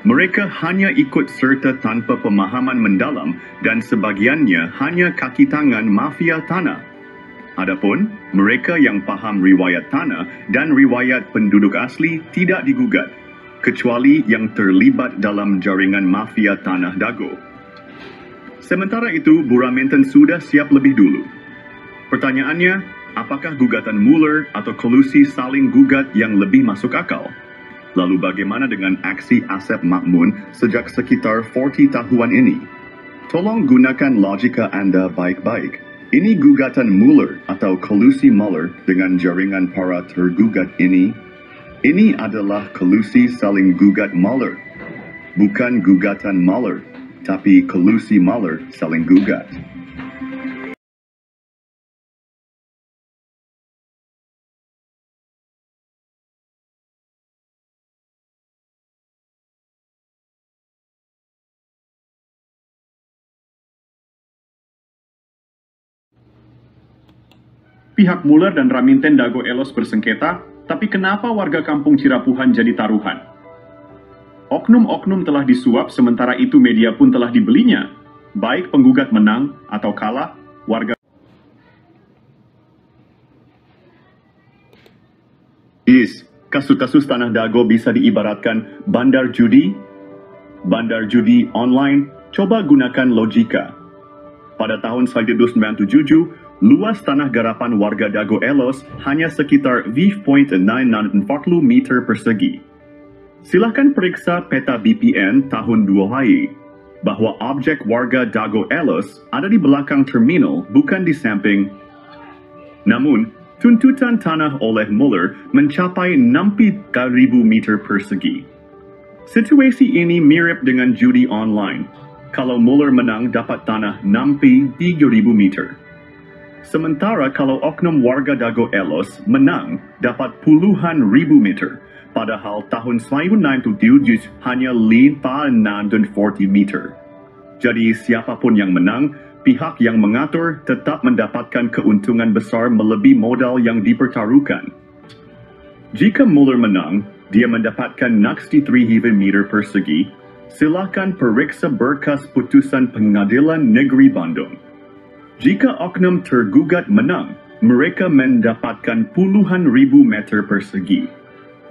Mereka hanya ikut serta tanpa pemahaman mendalam dan sebagiannya hanya kaki tangan mafia tanah. Adapun mereka yang paham riwayat tanah dan riwayat penduduk asli tidak digugat, kecuali yang terlibat dalam jaringan mafia tanah Dago. Sementara itu, Buraminten sudah siap lebih dulu. Pertanyaannya, apakah gugatan Mueller atau kolusi saling gugat yang lebih masuk akal? Lalu bagaimana dengan aksi Asep Makmun sejak sekitar 40 tahun ini? Tolong gunakan logika Anda baik-baik. Ini gugatan Mueller atau kolusi Mueller dengan jaringan para tergugat ini. Ini adalah kolusi saling gugat Mueller. Bukan gugatan Mueller, tapi kolusi Mueller saling gugat. Pihak Mueller dan Raminten Dago Elos bersengketa, tapi kenapa warga kampung Cirapuhan jadi taruhan? Oknum-oknum telah disuap, sementara itu media pun telah dibelinya. Baik penggugat menang atau kalah, warga... Kasus-kasus Tanah Dago bisa diibaratkan bandar judi online. Coba gunakan logika. Pada tahun 1997, luas tanah garapan warga Dago Elos hanya sekitar 5.940 meter persegi. Silahkan periksa peta BPN tahun 2 bahwa objek warga Dago Elos ada di belakang terminal, bukan di samping. Namun, tuntutan tanah oleh Mueller mencapai 60.000 meter persegi. Situasi ini mirip dengan judi online. Kalau Mueller menang dapat tanah 63.000 meter. Sementara kalau oknum warga Dago Elos menang dapat puluhan ribu meter, padahal tahun 1997 hanya 540 meter. Jadi siapapun yang menang, pihak yang mengatur tetap mendapatkan keuntungan besar melebihi modal yang dipertaruhkan. Jika Mueller menang, dia mendapatkan 63.000 meter persegi. Silakan periksa berkas putusan Pengadilan Negeri Bandung. Jika oknum tergugat menang, mereka mendapatkan puluhan ribu meter persegi.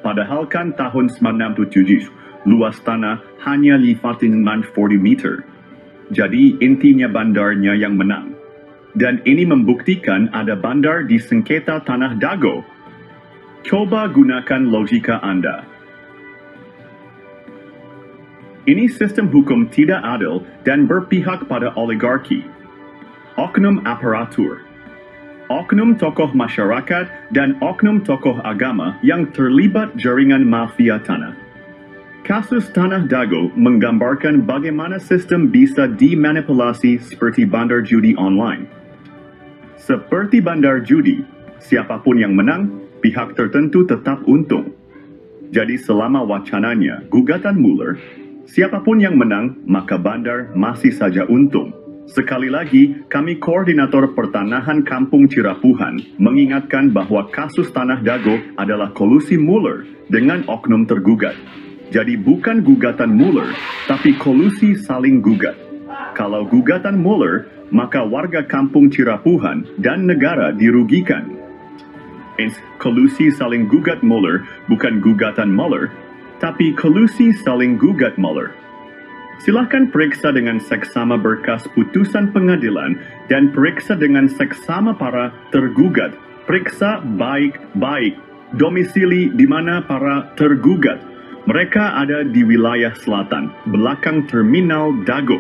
Padahal kan tahun 1997, luas tanah hanya 540 meter. Jadi intinya bandarnya yang menang. Dan ini membuktikan ada bandar di sengketa Tanah Dago. Coba gunakan logika Anda. Ini sistem hukum tidak adil dan berpihak pada oligarki. Oknum aparatur, oknum tokoh masyarakat, dan oknum tokoh agama yang terlibat jaringan mafia tanah. Kasus Tanah Dago menggambarkan bagaimana sistem bisa dimanipulasi seperti bandar judi online. Seperti bandar judi, siapapun yang menang, pihak tertentu tetap untung. Jadi selama wacananya gugatan Mueller, siapapun yang menang, maka bandar masih saja untung. Sekali lagi, kami Koordinator Pertanahan Kampung Cirapuhan mengingatkan bahwa kasus Tanah Dago adalah kolusi Mueller dengan oknum tergugat. Jadi bukan gugatan Mueller, tapi kolusi saling gugat. Kalau gugatan Mueller, maka warga Kampung Cirapuhan dan negara dirugikan. Kolusi saling gugat Mueller bukan gugatan Mueller, tapi kolusi saling gugat Mueller. Silakan periksa dengan seksama berkas putusan pengadilan dan periksa dengan seksama para tergugat. Periksa baik-baik domisili di mana para tergugat. Mereka ada di wilayah selatan, belakang terminal Dago.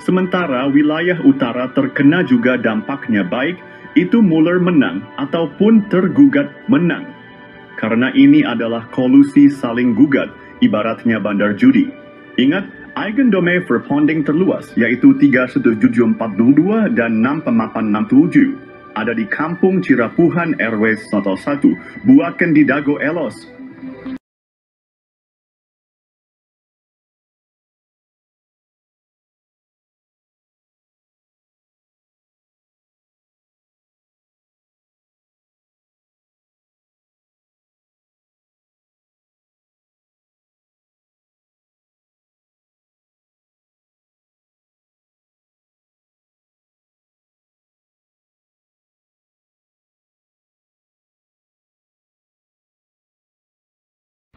Sementara wilayah utara terkena juga dampaknya baik, itu Mueller menang ataupun tergugat menang. Karena ini adalah kolusi saling gugat, ibaratnya bandar judi. Ingat, eigendom verpanding terluas, yaitu 31742 dan 6867. Ada di Kampung Cirapuhan RW 1, Buaken di Dago Elos.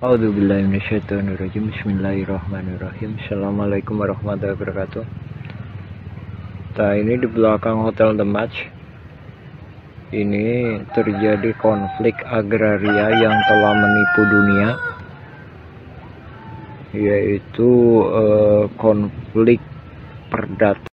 A'udzubillahiminasyaitonirrajim. Bismillahirrahmanirrahim. Assalamualaikum warahmatullahi wabarakatuh. Nah, ini di belakang Hotel The Match ini terjadi konflik agraria yang telah menipu dunia, yaitu konflik perdata.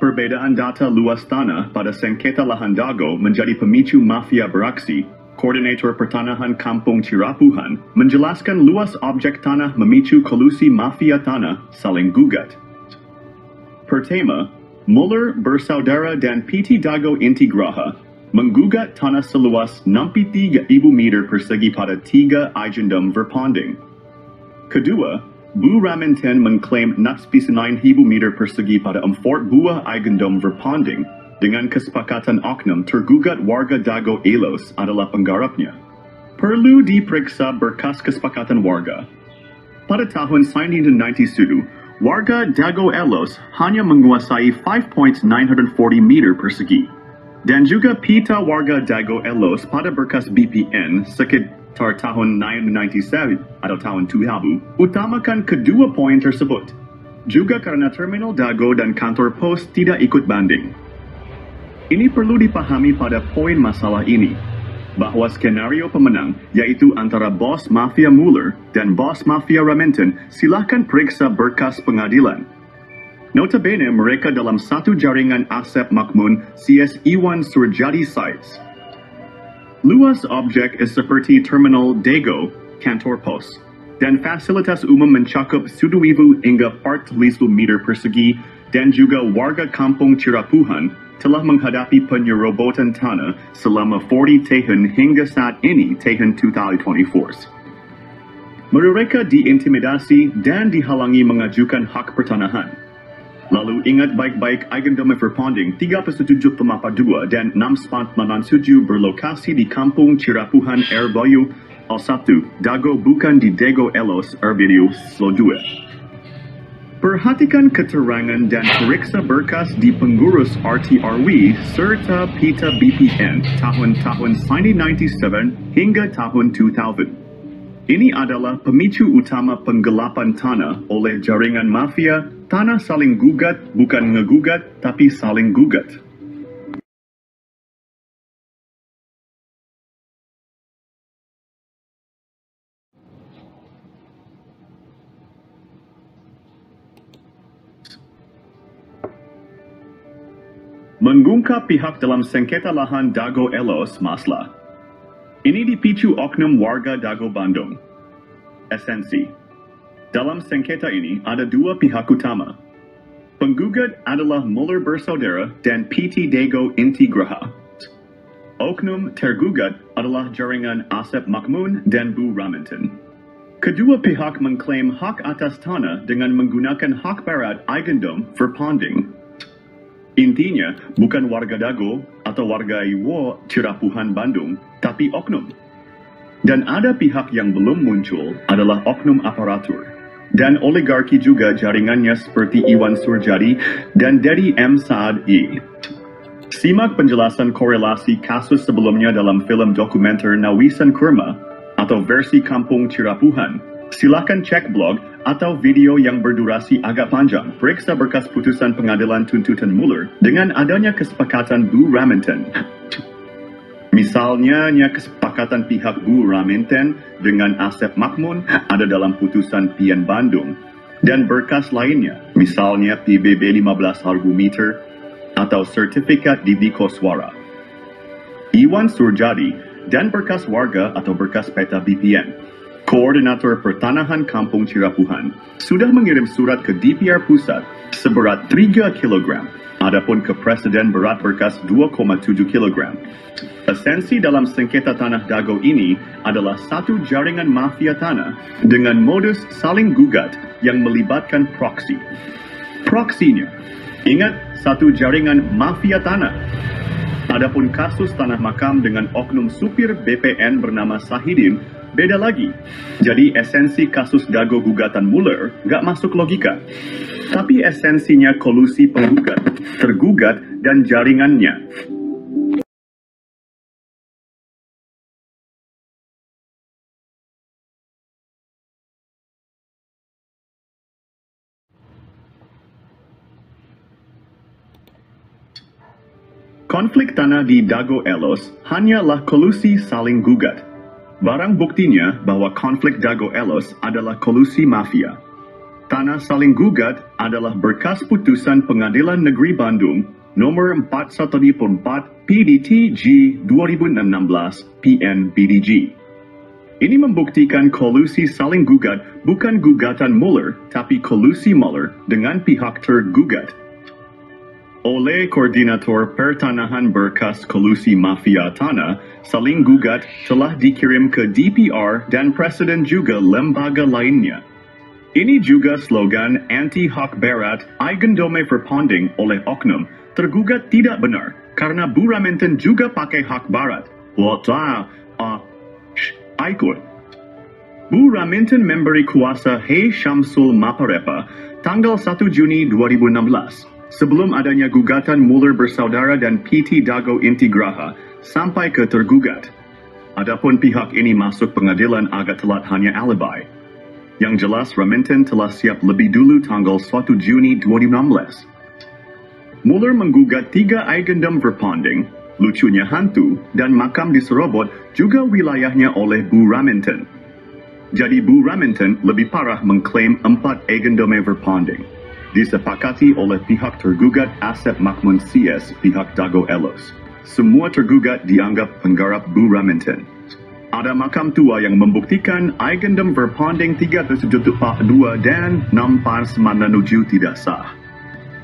Perbedaan data luas tanah pada sengketa lahan Dago menjadi pemicu mafia beraksi. Koordinator Pertanahan Kampung Cirapuhan menjelaskan luas objek tanah memicu kolusi mafia tanah saling gugat. Pertama, Mueller bersaudara dan PT Dago Intigraha menggugat tanah seluas 63.000 meter persegi pada 3 eigendom verpanding. Kedua, Bu Raminten mengklaim 69.000 meter persegi pada 4 buah eigendom verpanding. Dengan kesepakatan oknum tergugat warga Dago Elos adalah penggarapnya. Perlu diperiksa berkas kesepakatan warga. Pada tahun 1990, warga Dago Elos hanya menguasai 5.940 meter persegi. Dan juga pita warga Dago Elos pada berkas BPN sekitar tahun 1997 atau tahun 2000 utamakan kedua poin tersebut. Juga karena terminal Dago dan kantor pos tidak ikut banding. Ini perlu dipahami pada poin masalah ini, bahwa skenario pemenang, yaitu antara bos mafia Mueller dan bos mafia Raminten, silakan periksa berkas pengadilan. Notabene mereka dalam satu jaringan Asep Makmun CS Iwan Surjadi sites. Luas objek seperti terminal Dago, kantor pos, dan fasilitas umum mencakup 1,000 hingga 4,000 meter persegi, dan juga warga Kampung Cirapuhan telah menghadapi penyerobotan tanah selama 40 tahun hingga saat ini tahun 2024. Mereka diintimidasi dan dihalangi mengajukan hak pertanahan. Lalu ingat baik-baik eigendom verpanding 37.42 dan 6497 berlokasi di Kampung Cirapuhan RW 1, Dago bukan di Dago Elos RW 2. Perhatikan keterangan dan periksa berkas di pengurus RTRW serta pita BPN tahun-tahun 1997 hingga tahun 2000. Ini adalah pemicu utama penggelapan tanah oleh jaringan mafia, tanah saling gugat, bukan ngegugat, tapi saling gugat. Mengungkap pihak dalam sengketa lahan Dago Elos Masla. Ini dipicu oknum warga Dago Bandung. Esensi. Dalam sengketa ini ada dua pihak utama. Penggugat adalah Muller Bersaudara dan PT Dago Intigraha. Oknum tergugat adalah jaringan Asep Makmun dan Bu Raminten. Kedua pihak mengklaim hak atas tanah dengan menggunakan hak barat Eigendom Verpanding. Intinya, bukan warga Dago atau warga Iwo Cirapuhan Bandung, tapi oknum. Dan ada pihak yang belum muncul adalah oknum aparatur. Dan oligarki juga jaringannya seperti Iwan Surjadi dan Dedi M. Saad I. Simak penjelasan korelasi kasus sebelumnya dalam film dokumenter Nawisan Kurma atau versi Kampung Cirapuhan. Silakan cek blog atau video yang berdurasi agak panjang. Periksa berkas putusan pengadilan tuntutan Muller dengan adanya kesepakatan Bu Raminten. Misalnya, kesepakatan pihak Bu Raminten dengan Asep Makmun ada dalam putusan PN Bandung. Dan berkas lainnya, misalnya PBB 15 Argumeter atau sertifikat Didi Koswara. Iwan Surjadi dan berkas warga atau berkas peta BPN. Koordinator Pertanahan Kampung Cirapuhan sudah mengirim surat ke DPR Pusat seberat 3 kg. Adapun ke Presiden berat berkas 2,7 kg. Esensi dalam sengketa tanah Dago ini adalah satu jaringan mafia tanah dengan modus saling gugat yang melibatkan proksi. Proksinya, ingat, satu jaringan mafia tanah. Adapun kasus tanah makam dengan oknum supir BPN bernama Sahidin, beda lagi. Jadi esensi kasus Dago gugatan Muller gak masuk logika. Tapi esensinya kolusi penggugat, tergugat, dan jaringannya. Konflik tanah di Dago Elos hanyalah kolusi saling gugat. Barang buktinya bahwa konflik Dago Elos adalah kolusi mafia. Tanah saling gugat adalah berkas putusan Pengadilan Negeri Bandung nomor 4104 PDTG 2016 PN-BDG. Ini membuktikan kolusi saling gugat bukan gugatan Muller, tapi kolusi Muller dengan pihak tergugat. Oleh Koordinator Pertanahan berkas kolusi mafia tanah, saling gugat telah dikirim ke DPR dan Presiden juga lembaga lainnya. Ini juga slogan anti-hak barat Eigendom Verpanding oleh oknum tergugat tidak benar karena Bu Raminten juga pakai hak barat. Ikut. Bu Raminten memberi kuasa Hei Syamsul Maparepa tanggal 1 Juni 2016 sebelum adanya gugatan Muller Bersaudara dan PT Dago Intigraha sampai ke tergugat. Adapun pihak ini masuk pengadilan agak telat hanya alibi. Yang jelas Raminten telah siap lebih dulu tanggal 1 Juni 2016. Muller menggugat 3 Eigendom Verpanding, lucunya hantu, dan makam diserobot juga wilayahnya oleh Bu Raminten. Jadi Bu Raminten lebih parah mengklaim 4 Eigendom Verpanding. Disepakati oleh pihak tergugat Asep Makmun CS pihak Dago Elos. Semua tergugat dianggap penggarap Bu Raminten. Ada makam tua yang membuktikan Eigendom Verpanding 372 dan 697 tidak sah.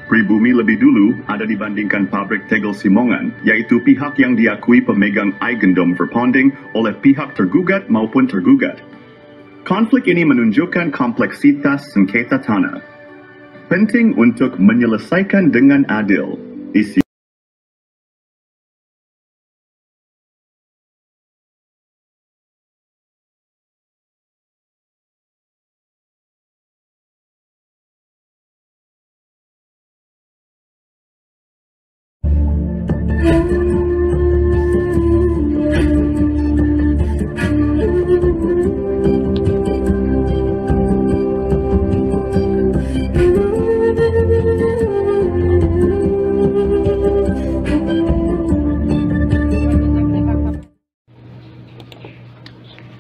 Pribumi lebih dulu ada dibandingkan pabrik tegel Simongan, yaitu pihak yang diakui pemegang Eigendom Verpanding oleh pihak tergugat maupun tergugat. Konflik ini menunjukkan kompleksitas sengketa tanah. Penting untuk menyelesaikan dengan adil.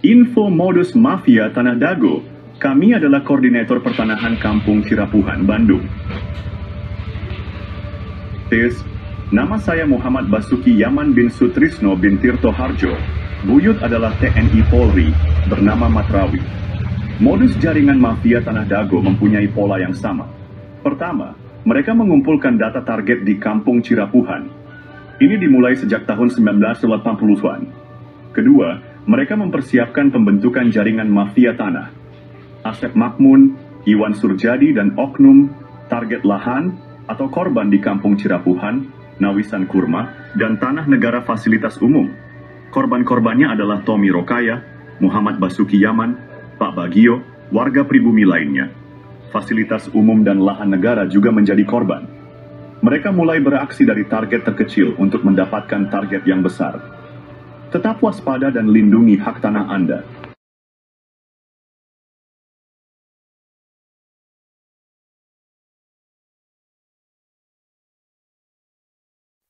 Info modus mafia Tanah Dago. Kami adalah Koordinator Pertanahan Kampung Cirapuhan, Bandung. Nama saya Muhammad Basuki Yaman bin Sutrisno bin Tirto Harjo. Buyut adalah TNI Polri, bernama Matrawi. Modus jaringan mafia Tanah Dago mempunyai pola yang sama. Pertama, Mereka mengumpulkan data target di Kampung Cirapuhan. Ini dimulai sejak tahun 1980-an. Kedua, mereka mempersiapkan pembentukan jaringan mafia tanah. Asep Makmun, Iwan Surjadi, dan oknum target lahan atau korban di Kampung Cirapuhan, Nawisan Kurma, dan Tanah Negara Fasilitas Umum. Korban-korbannya adalah Tommy Rokaya, Muhammad Basuki Yaman, Pak Bagio, warga pribumi lainnya. Fasilitas umum dan lahan negara juga menjadi korban. Mereka mulai beraksi dari target terkecil untuk mendapatkan target yang besar. Tetap waspada dan lindungi hak tanah Anda.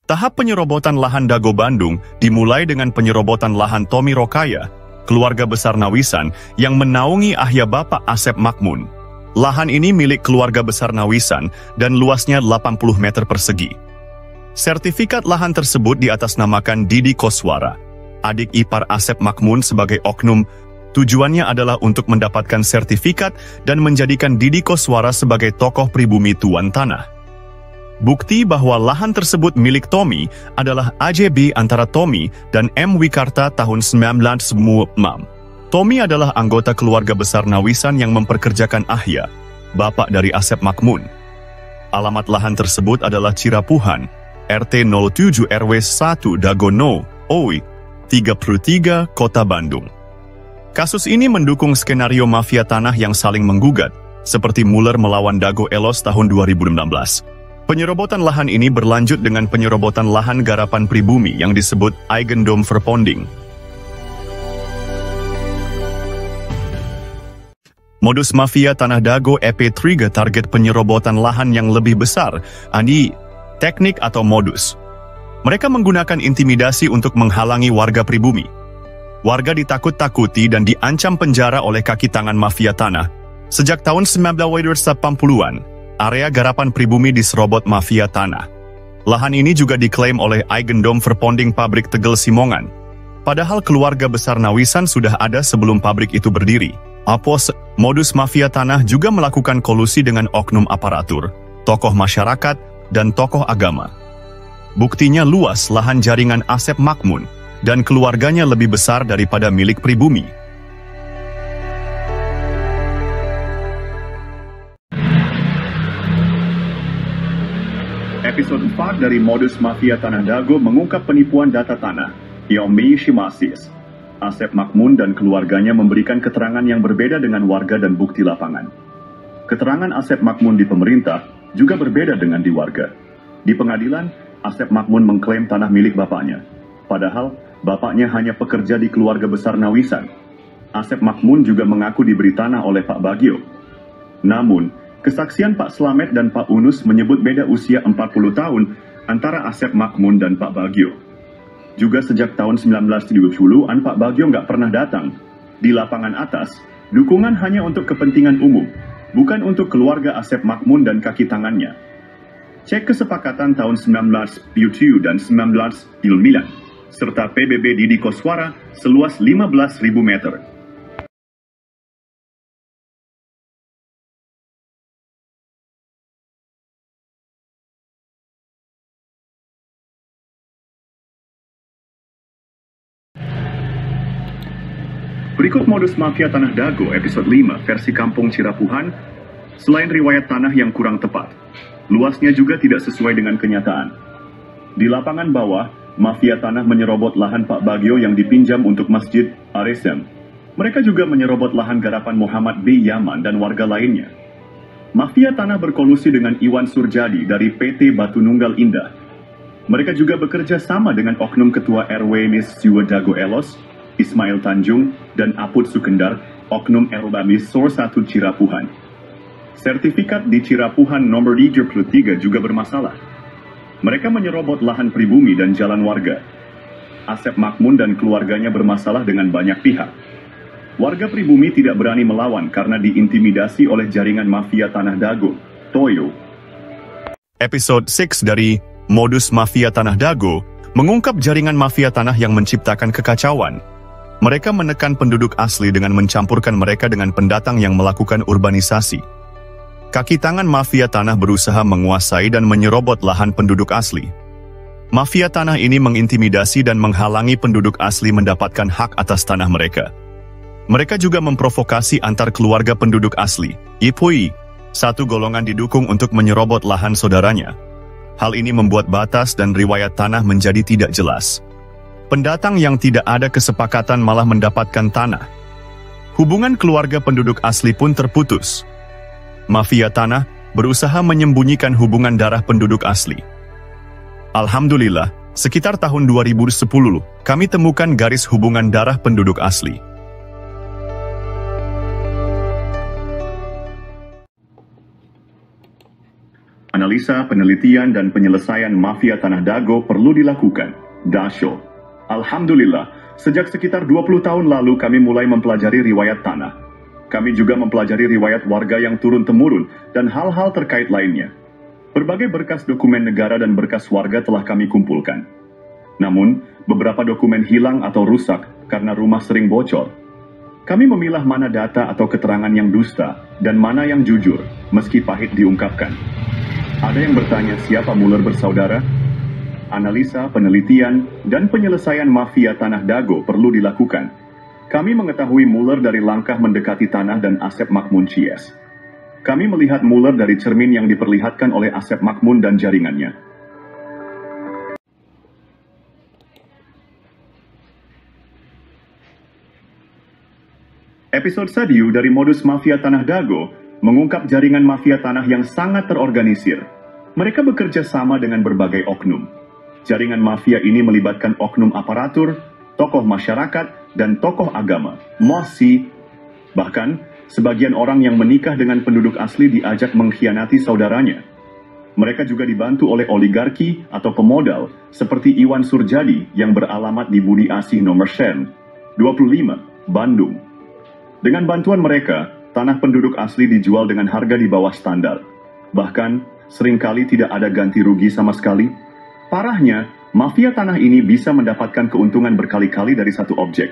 Tahap penyerobotan lahan Dago Bandung dimulai dengan penyerobotan lahan Tommy Rokaya, keluarga besar Nawisan yang menaungi ayah Bapak Asep Makmun. Lahan ini milik keluarga besar Nawisan dan luasnya 80 meter persegi. Sertifikat lahan tersebut diatasnamakan Didi Koswara, adik ipar Asep Makmun sebagai oknum. Tujuannya adalah untuk mendapatkan sertifikat dan menjadikan Didi Koswara sebagai tokoh pribumi tuan tanah. Bukti bahwa lahan tersebut milik Tommy adalah AJB antara Tommy dan M. Wikarta tahun 1996. Tommy adalah anggota keluarga besar Nawisan yang memperkerjakan Ahya, bapak dari Asep Makmun. Alamat lahan tersebut adalah Cirapuhan, RT 07 RW 1 Dagono, OI, 33, Kota Bandung. Kasus ini mendukung skenario mafia tanah yang saling menggugat, seperti Muller melawan Dago Elos tahun 2016. Penyerobotan lahan ini berlanjut dengan penyerobotan lahan garapan pribumi yang disebut Eigendom Verponding. Modus mafia tanah Dago EP3 target penyerobotan lahan yang lebih besar, ani teknik atau modus. Mereka menggunakan intimidasi untuk menghalangi warga pribumi. Warga ditakut-takuti dan diancam penjara oleh kaki tangan mafia tanah. Sejak tahun 1980-an, area garapan pribumi diserobot mafia tanah. Lahan ini juga diklaim oleh Eigendom Verponding pabrik Tegel Simongan. Padahal keluarga besar Nawisan sudah ada sebelum pabrik itu berdiri. Modus mafia tanah juga melakukan kolusi dengan oknum aparatur, tokoh masyarakat, dan tokoh agama. Buktinya luas lahan jaringan Asep Makmun, dan keluarganya lebih besar daripada milik pribumi. Episode 4 dari Modus Mafia Tanah Dago mengungkap penipuan data tanah, Yomi Shimasis. Asep Makmun dan keluarganya memberikan keterangan yang berbeda dengan warga dan bukti lapangan. Keterangan Asep Makmun di pemerintah juga berbeda dengan di warga. Di pengadilan, Asep Makmun mengklaim tanah milik bapaknya. Padahal, bapaknya hanya pekerja di keluarga besar Nawisan. Asep Makmun juga mengaku diberi tanah oleh Pak Bagio. Namun, kesaksian Pak Slamet dan Pak Unus menyebut beda usia 40 tahun antara Asep Makmun dan Pak Bagio. Juga sejak tahun 1970-an Pak Bagio nggak pernah datang. Di lapangan atas, dukungan hanya untuk kepentingan umum, bukan untuk keluarga Asep Makmun dan kaki tangannya. Cek kesepakatan tahun 1977 dan 1999, serta PBB Didi Koswara seluas 15.000 meter. Berikut modus mafia tanah Dago episode 5 versi Kampung Cirapuhan. Selain riwayat tanah yang kurang tepat, luasnya juga tidak sesuai dengan kenyataan. Di lapangan bawah, mafia tanah menyerobot lahan Pak Bagio yang dipinjam untuk Masjid Aresem. Mereka juga menyerobot lahan garapan Muhammad B. Yaman dan warga lainnya. Mafia tanah berkolusi dengan Iwan Surjadi dari PT Batu Nunggal Indah. Mereka juga bekerja sama dengan oknum ketua RW Nis Jiwa Dago Elos, Ismail Tanjung, dan Aput Sukendar, oknum Erbamis Sor 1 Cirapuhan. Sertifikat di Cirapuhan nomor 33 juga bermasalah. Mereka menyerobot lahan pribumi dan jalan warga. Asep Makmun dan keluarganya bermasalah dengan banyak pihak. Warga pribumi tidak berani melawan karena diintimidasi oleh jaringan mafia tanah Dago, Toyo. Episode 6 dari Modus Mafia Tanah Dago mengungkap jaringan mafia tanah yang menciptakan kekacauan. Mereka menekan penduduk asli dengan mencampurkan mereka dengan pendatang yang melakukan urbanisasi. kaki tangan mafia tanah berusaha menguasai dan menyerobot lahan penduduk asli. Mafia tanah ini mengintimidasi dan menghalangi penduduk asli mendapatkan hak atas tanah mereka. Mereka juga memprovokasi antar keluarga penduduk asli, Ipui, satu golongan didukung untuk menyerobot lahan saudaranya. Hal ini membuat batas dan riwayat tanah menjadi tidak jelas. Pendatang yang tidak ada kesepakatan malah mendapatkan tanah. Hubungan keluarga penduduk asli pun terputus. Mafia tanah berusaha menyembunyikan hubungan darah penduduk asli. Alhamdulillah, sekitar tahun 2010, kami temukan garis hubungan darah penduduk asli. Analisa, penelitian, dan penyelesaian mafia Tanah Dago perlu dilakukan. Dasyo. Alhamdulillah, sejak sekitar 20 tahun lalu kami mulai mempelajari riwayat tanah. Kami juga mempelajari riwayat warga yang turun-temurun dan hal-hal terkait lainnya. Berbagai berkas dokumen negara dan berkas warga telah kami kumpulkan. Namun, beberapa dokumen hilang atau rusak karena rumah sering bocor. Kami memilah mana data atau keterangan yang dusta dan mana yang jujur, meski pahit diungkapkan. Ada yang bertanya siapa Muller bersaudara? Analisa, penelitian, dan penyelesaian mafia Tanah Dago perlu dilakukan. Kami mengetahui Muller dari langkah mendekati tanah dan Asep Makmun Cies. Kami melihat Muller dari cermin yang diperlihatkan oleh Asep Makmun dan jaringannya. Episode Sadiu dari modus mafia Tanah Dago mengungkap jaringan mafia tanah yang sangat terorganisir. Mereka bekerja sama dengan berbagai oknum. Jaringan mafia ini melibatkan oknum aparatur, tokoh masyarakat, dan tokoh agama, mosi. Bahkan, sebagian orang yang menikah dengan penduduk asli diajak mengkhianati saudaranya. Mereka juga dibantu oleh oligarki atau pemodal, seperti Iwan Surjadi yang beralamat di Budi Asih nomor Sen, 25, Bandung. Dengan bantuan mereka, tanah penduduk asli dijual dengan harga di bawah standar. Bahkan, seringkali tidak ada ganti rugi sama sekali. Parahnya, mafia tanah ini bisa mendapatkan keuntungan berkali-kali dari satu objek.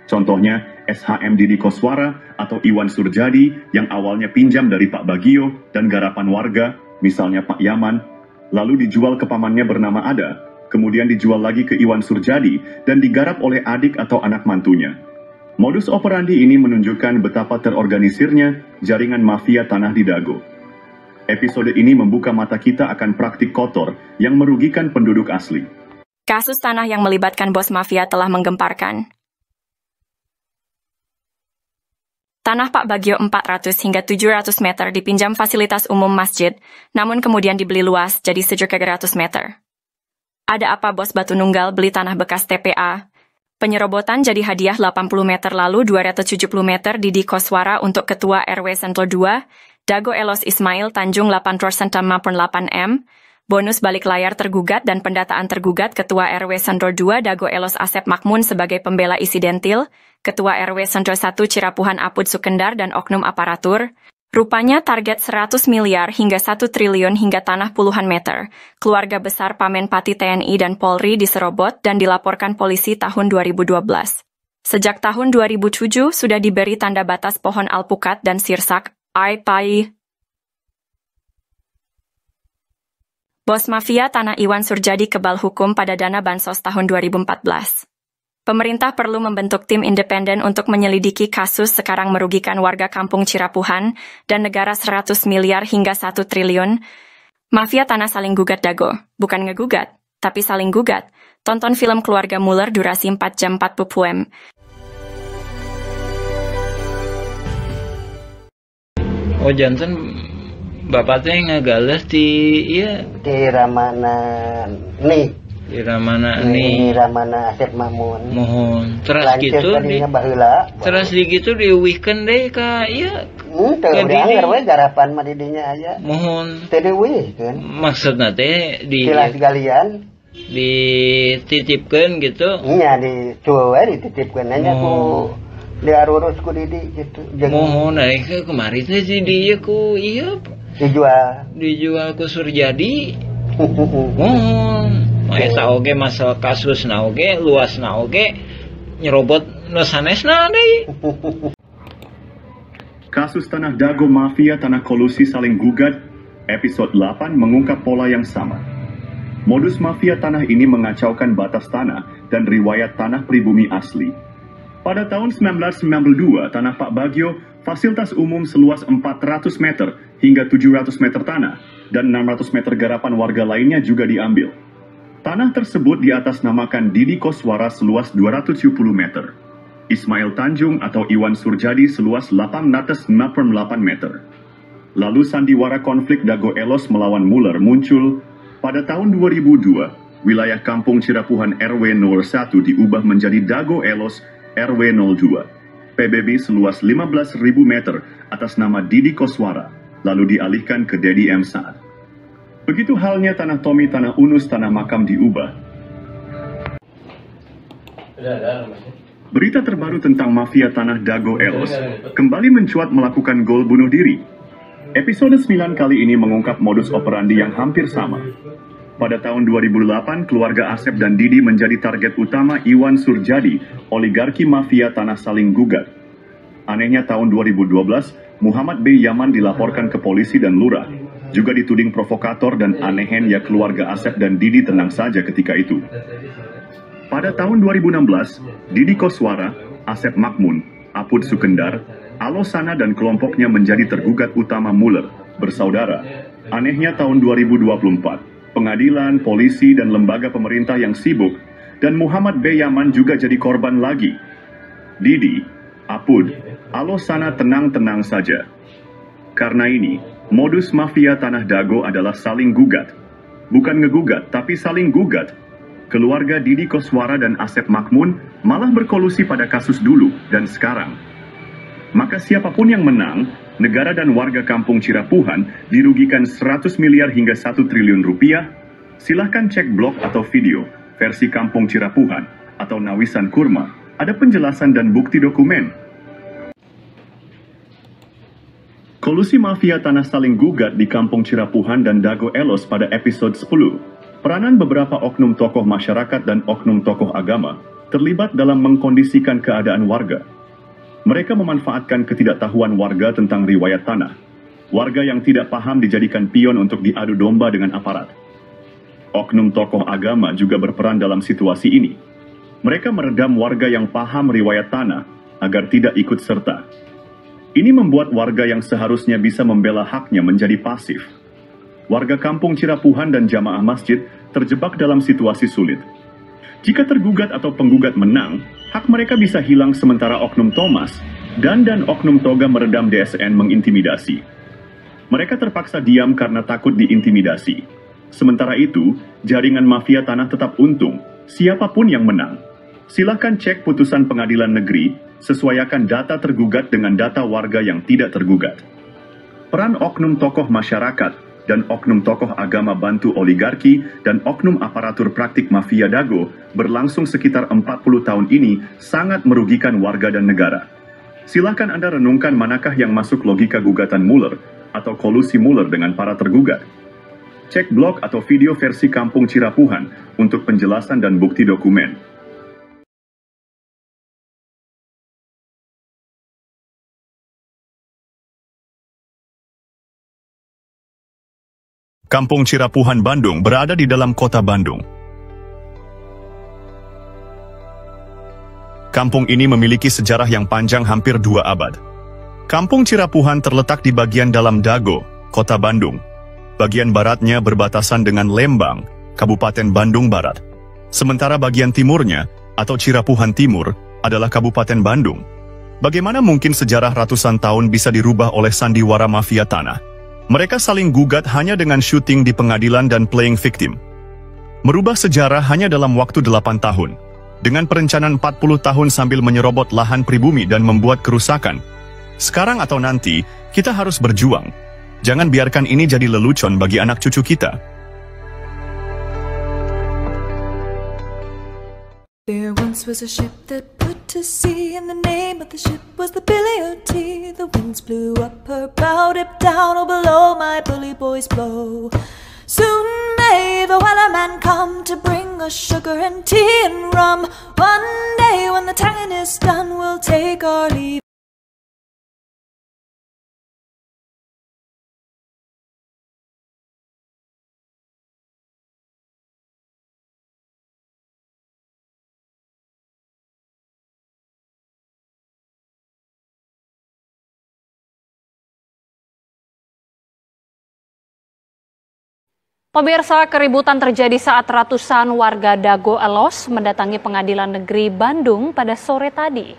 Contohnya, SHM Didi Koswara atau Iwan Surjadi yang awalnya pinjam dari Pak Bagio dan garapan warga, misalnya Pak Yaman, lalu dijual ke pamannya bernama Ada, kemudian dijual lagi ke Iwan Surjadi dan digarap oleh adik atau anak mantunya. Modus operandi ini menunjukkan betapa terorganisirnya jaringan mafia tanah di Dago. Episode ini membuka mata kita akan praktik kotor yang merugikan penduduk asli. Kasus tanah yang melibatkan bos mafia telah menggemparkan. Tanah Pak Bagio 400 hingga 700 meter dipinjam fasilitas umum masjid, namun kemudian dibeli luas jadi 700 meter. Ada apa bos Batu Nunggal beli tanah bekas TPA? Penyerobotan jadi hadiah 80 meter lalu 270 meter Didi Koswara untuk Ketua RW Sentul 2, Dago Elos Ismail Tanjung 8% maupun 8M, bonus balik layar tergugat dan pendataan tergugat Ketua RW Sentul 2 Dago Elos Asep Makmun sebagai pembela isidentil, Ketua RW Sentul 1 Cirapuhan Apud Sukendar dan oknum aparatur. Rupanya target 100 miliar hingga 1 triliun hingga tanah puluhan meter. Keluarga besar Pamenpati TNI dan Polri diserobot dan dilaporkan polisi tahun 2012. Sejak tahun 2007 sudah diberi tanda batas pohon alpukat dan sirsak, Pai. Bos mafia tanah Iwan Surjadi kebal hukum pada dana bansos tahun 2014. Pemerintah perlu membentuk tim independen untuk menyelidiki kasus sekarang merugikan warga kampung Cirapuhan dan negara 100 miliar hingga 1 triliun. Mafia tanah saling gugat Dago, bukan ngegugat, tapi saling gugat. Tonton film Keluarga Muller durasi 4 jam 40 Oh janten bapaknya ngagales di iya di Ramana nih. Di Ramana nih. Di Ramana Asep Makmun. Mohon. Terus gitu di terus di gitu diuwihkeun deui ka ieu. Teu dianger we garapan mah didinya aya. Mohon. Teu diuwihkeun. Maksudna teh di tilas galian dititipkeun gitu. Iya dijual we dititipkeun nya ku diarurus ku Didi gitu. Mohon naik kemari teh si dieu ku ieu dijual ku Surjadi. Mohon. Eta oge masalah kasus na oge luas na oge nyerobot nu sanesna deui. Kasus Tanah Dago Mafia Tanah Kolusi Saling Gugat, episode 8 mengungkap pola yang sama. Modus mafia tanah ini mengacaukan batas tanah dan riwayat tanah pribumi asli. Pada tahun 1992, tanah Pak Bagio, fasilitas umum seluas 400 meter hingga 700 meter tanah, dan 600 meter garapan warga lainnya juga diambil. Tanah tersebut diatasnamakan Didi Koswara seluas 270 meter. Ismail Tanjung atau Iwan Surjadi seluas 898 meter. Lalu sandiwara konflik Dago Elos melawan Muller muncul. Pada tahun 2002, wilayah Kampung Cirapuhan RW 01 diubah menjadi Dago Elos RW 02. PBB seluas 15.000 meter atas nama Didi Koswara, lalu dialihkan ke Dedi M. Saad. Begitu halnya tanah Tommy, tanah Unus, tanah makam diubah. Berita terbaru tentang mafia tanah Dago Elos kembali mencuat melakukan gol bunuh diri. Episode 9 kali ini mengungkap modus operandi yang hampir sama. Pada tahun 2008, keluarga Asep dan Didi menjadi target utama Iwan Surjadi, oligarki mafia tanah Saling Gugat. Anehnya tahun 2012, Muhammad B. Yaman dilaporkan ke polisi dan lurah. Juga dituding provokator dan anehnya keluarga Asep dan Didi tenang saja ketika itu. Pada tahun 2016, Didi Koswara, Asep Makmun, Apud Sukendar, Alosana dan kelompoknya menjadi tergugat utama Muller, bersaudara. Anehnya tahun 2024, pengadilan, polisi, dan lembaga pemerintah yang sibuk, dan Muhammad B. Yaman juga jadi korban lagi. Didi, Apud, Alosana tenang-tenang saja. Karena ini, modus mafia tanah Dago adalah saling gugat. Bukan ngegugat, tapi saling gugat. Keluarga Didi Koswara dan Asep Makmun malah berkolusi pada kasus dulu dan sekarang. Maka siapapun yang menang, negara dan warga Kampung Cirapuhan dirugikan 100 miliar hingga 1 triliun rupiah. Silahkan cek blog atau video versi Kampung Cirapuhan atau Nawisan Kurma. Ada penjelasan dan bukti dokumen. Kolusi mafia tanah saling gugat di Kampung Cirapuhan dan Dago Elos pada episode 10. Peranan beberapa oknum tokoh masyarakat dan oknum tokoh agama terlibat dalam mengkondisikan keadaan warga. Mereka memanfaatkan ketidaktahuan warga tentang riwayat tanah. Warga yang tidak paham dijadikan pion untuk diadu domba dengan aparat. Oknum tokoh agama juga berperan dalam situasi ini. Mereka meredam warga yang paham riwayat tanah agar tidak ikut serta. Ini membuat warga yang seharusnya bisa membela haknya menjadi pasif. Warga Kampung Cirapuhan dan jamaah masjid terjebak dalam situasi sulit. Jika tergugat atau penggugat menang, hak mereka bisa hilang sementara oknum Thomas dan oknum Toga meredam DSN mengintimidasi. Mereka terpaksa diam karena takut diintimidasi. Sementara itu, jaringan mafia tanah tetap untung, siapapun yang menang. Silakan cek putusan pengadilan negeri, sesuaikan data tergugat dengan data warga yang tidak tergugat. Peran oknum tokoh masyarakat dan oknum tokoh agama bantu oligarki dan oknum aparatur praktik mafia Dago berlangsung sekitar 40 tahun ini sangat merugikan warga dan negara. Silakan Anda renungkan manakah yang masuk logika gugatan Muller atau kolusi Muller dengan para tergugat. Cek blog atau video versi Kampung Cirapuhan untuk penjelasan dan bukti dokumen. Kampung Cirapuhan Bandung berada di dalam kota Bandung. Kampung ini memiliki sejarah yang panjang hampir 2 abad. Kampung Cirapuhan terletak di bagian dalam Dago, kota Bandung. Bagian baratnya berbatasan dengan Lembang, Kabupaten Bandung Barat. Sementara bagian timurnya, atau Cirapuhan Timur, adalah Kabupaten Bandung. Bagaimana mungkin sejarah ratusan tahun bisa dirubah oleh sandiwara mafia tanah? Mereka saling gugat hanya dengan syuting di pengadilan dan playing victim. Merubah sejarah hanya dalam waktu 8 tahun. Dengan perencanaan 40 tahun sambil menyerobot lahan pribumi dan membuat kerusakan. Sekarang atau nanti, kita harus berjuang. Jangan biarkan ini jadi lelucon bagi anak cucu kita. There once was a ship that put to sea, and the name of the ship was the Billy O.T. The winds blew up her bow, dipped down, oh below my bully boys blow. Soon may the wellerman come to bring us sugar and tea and rum. One day when the tonguing is done, we'll take our leave. Pemirsa, keributan terjadi saat ratusan warga Dago Elos mendatangi Pengadilan Negeri Bandung pada sore tadi.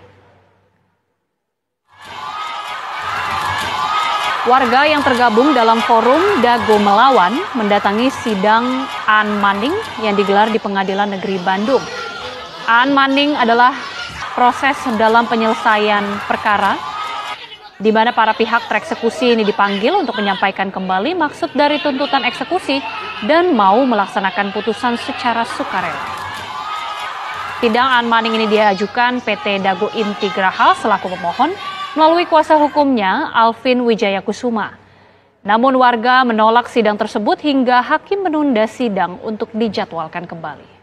Warga yang tergabung dalam forum Dago Melawan mendatangi sidang An Manding yang digelar di Pengadilan Negeri Bandung. An Manding adalah proses dalam penyelesaian perkara di mana para pihak tereksekusi ini dipanggil untuk menyampaikan kembali maksud dari tuntutan eksekusi dan mau melaksanakan putusan secara sukarela. Sidang An Manding ini diajukan PT Dago Intigraha selaku pemohon melalui kuasa hukumnya Alvin Wijaya Kusuma. Namun warga menolak sidang tersebut hingga hakim menunda sidang untuk dijadwalkan kembali.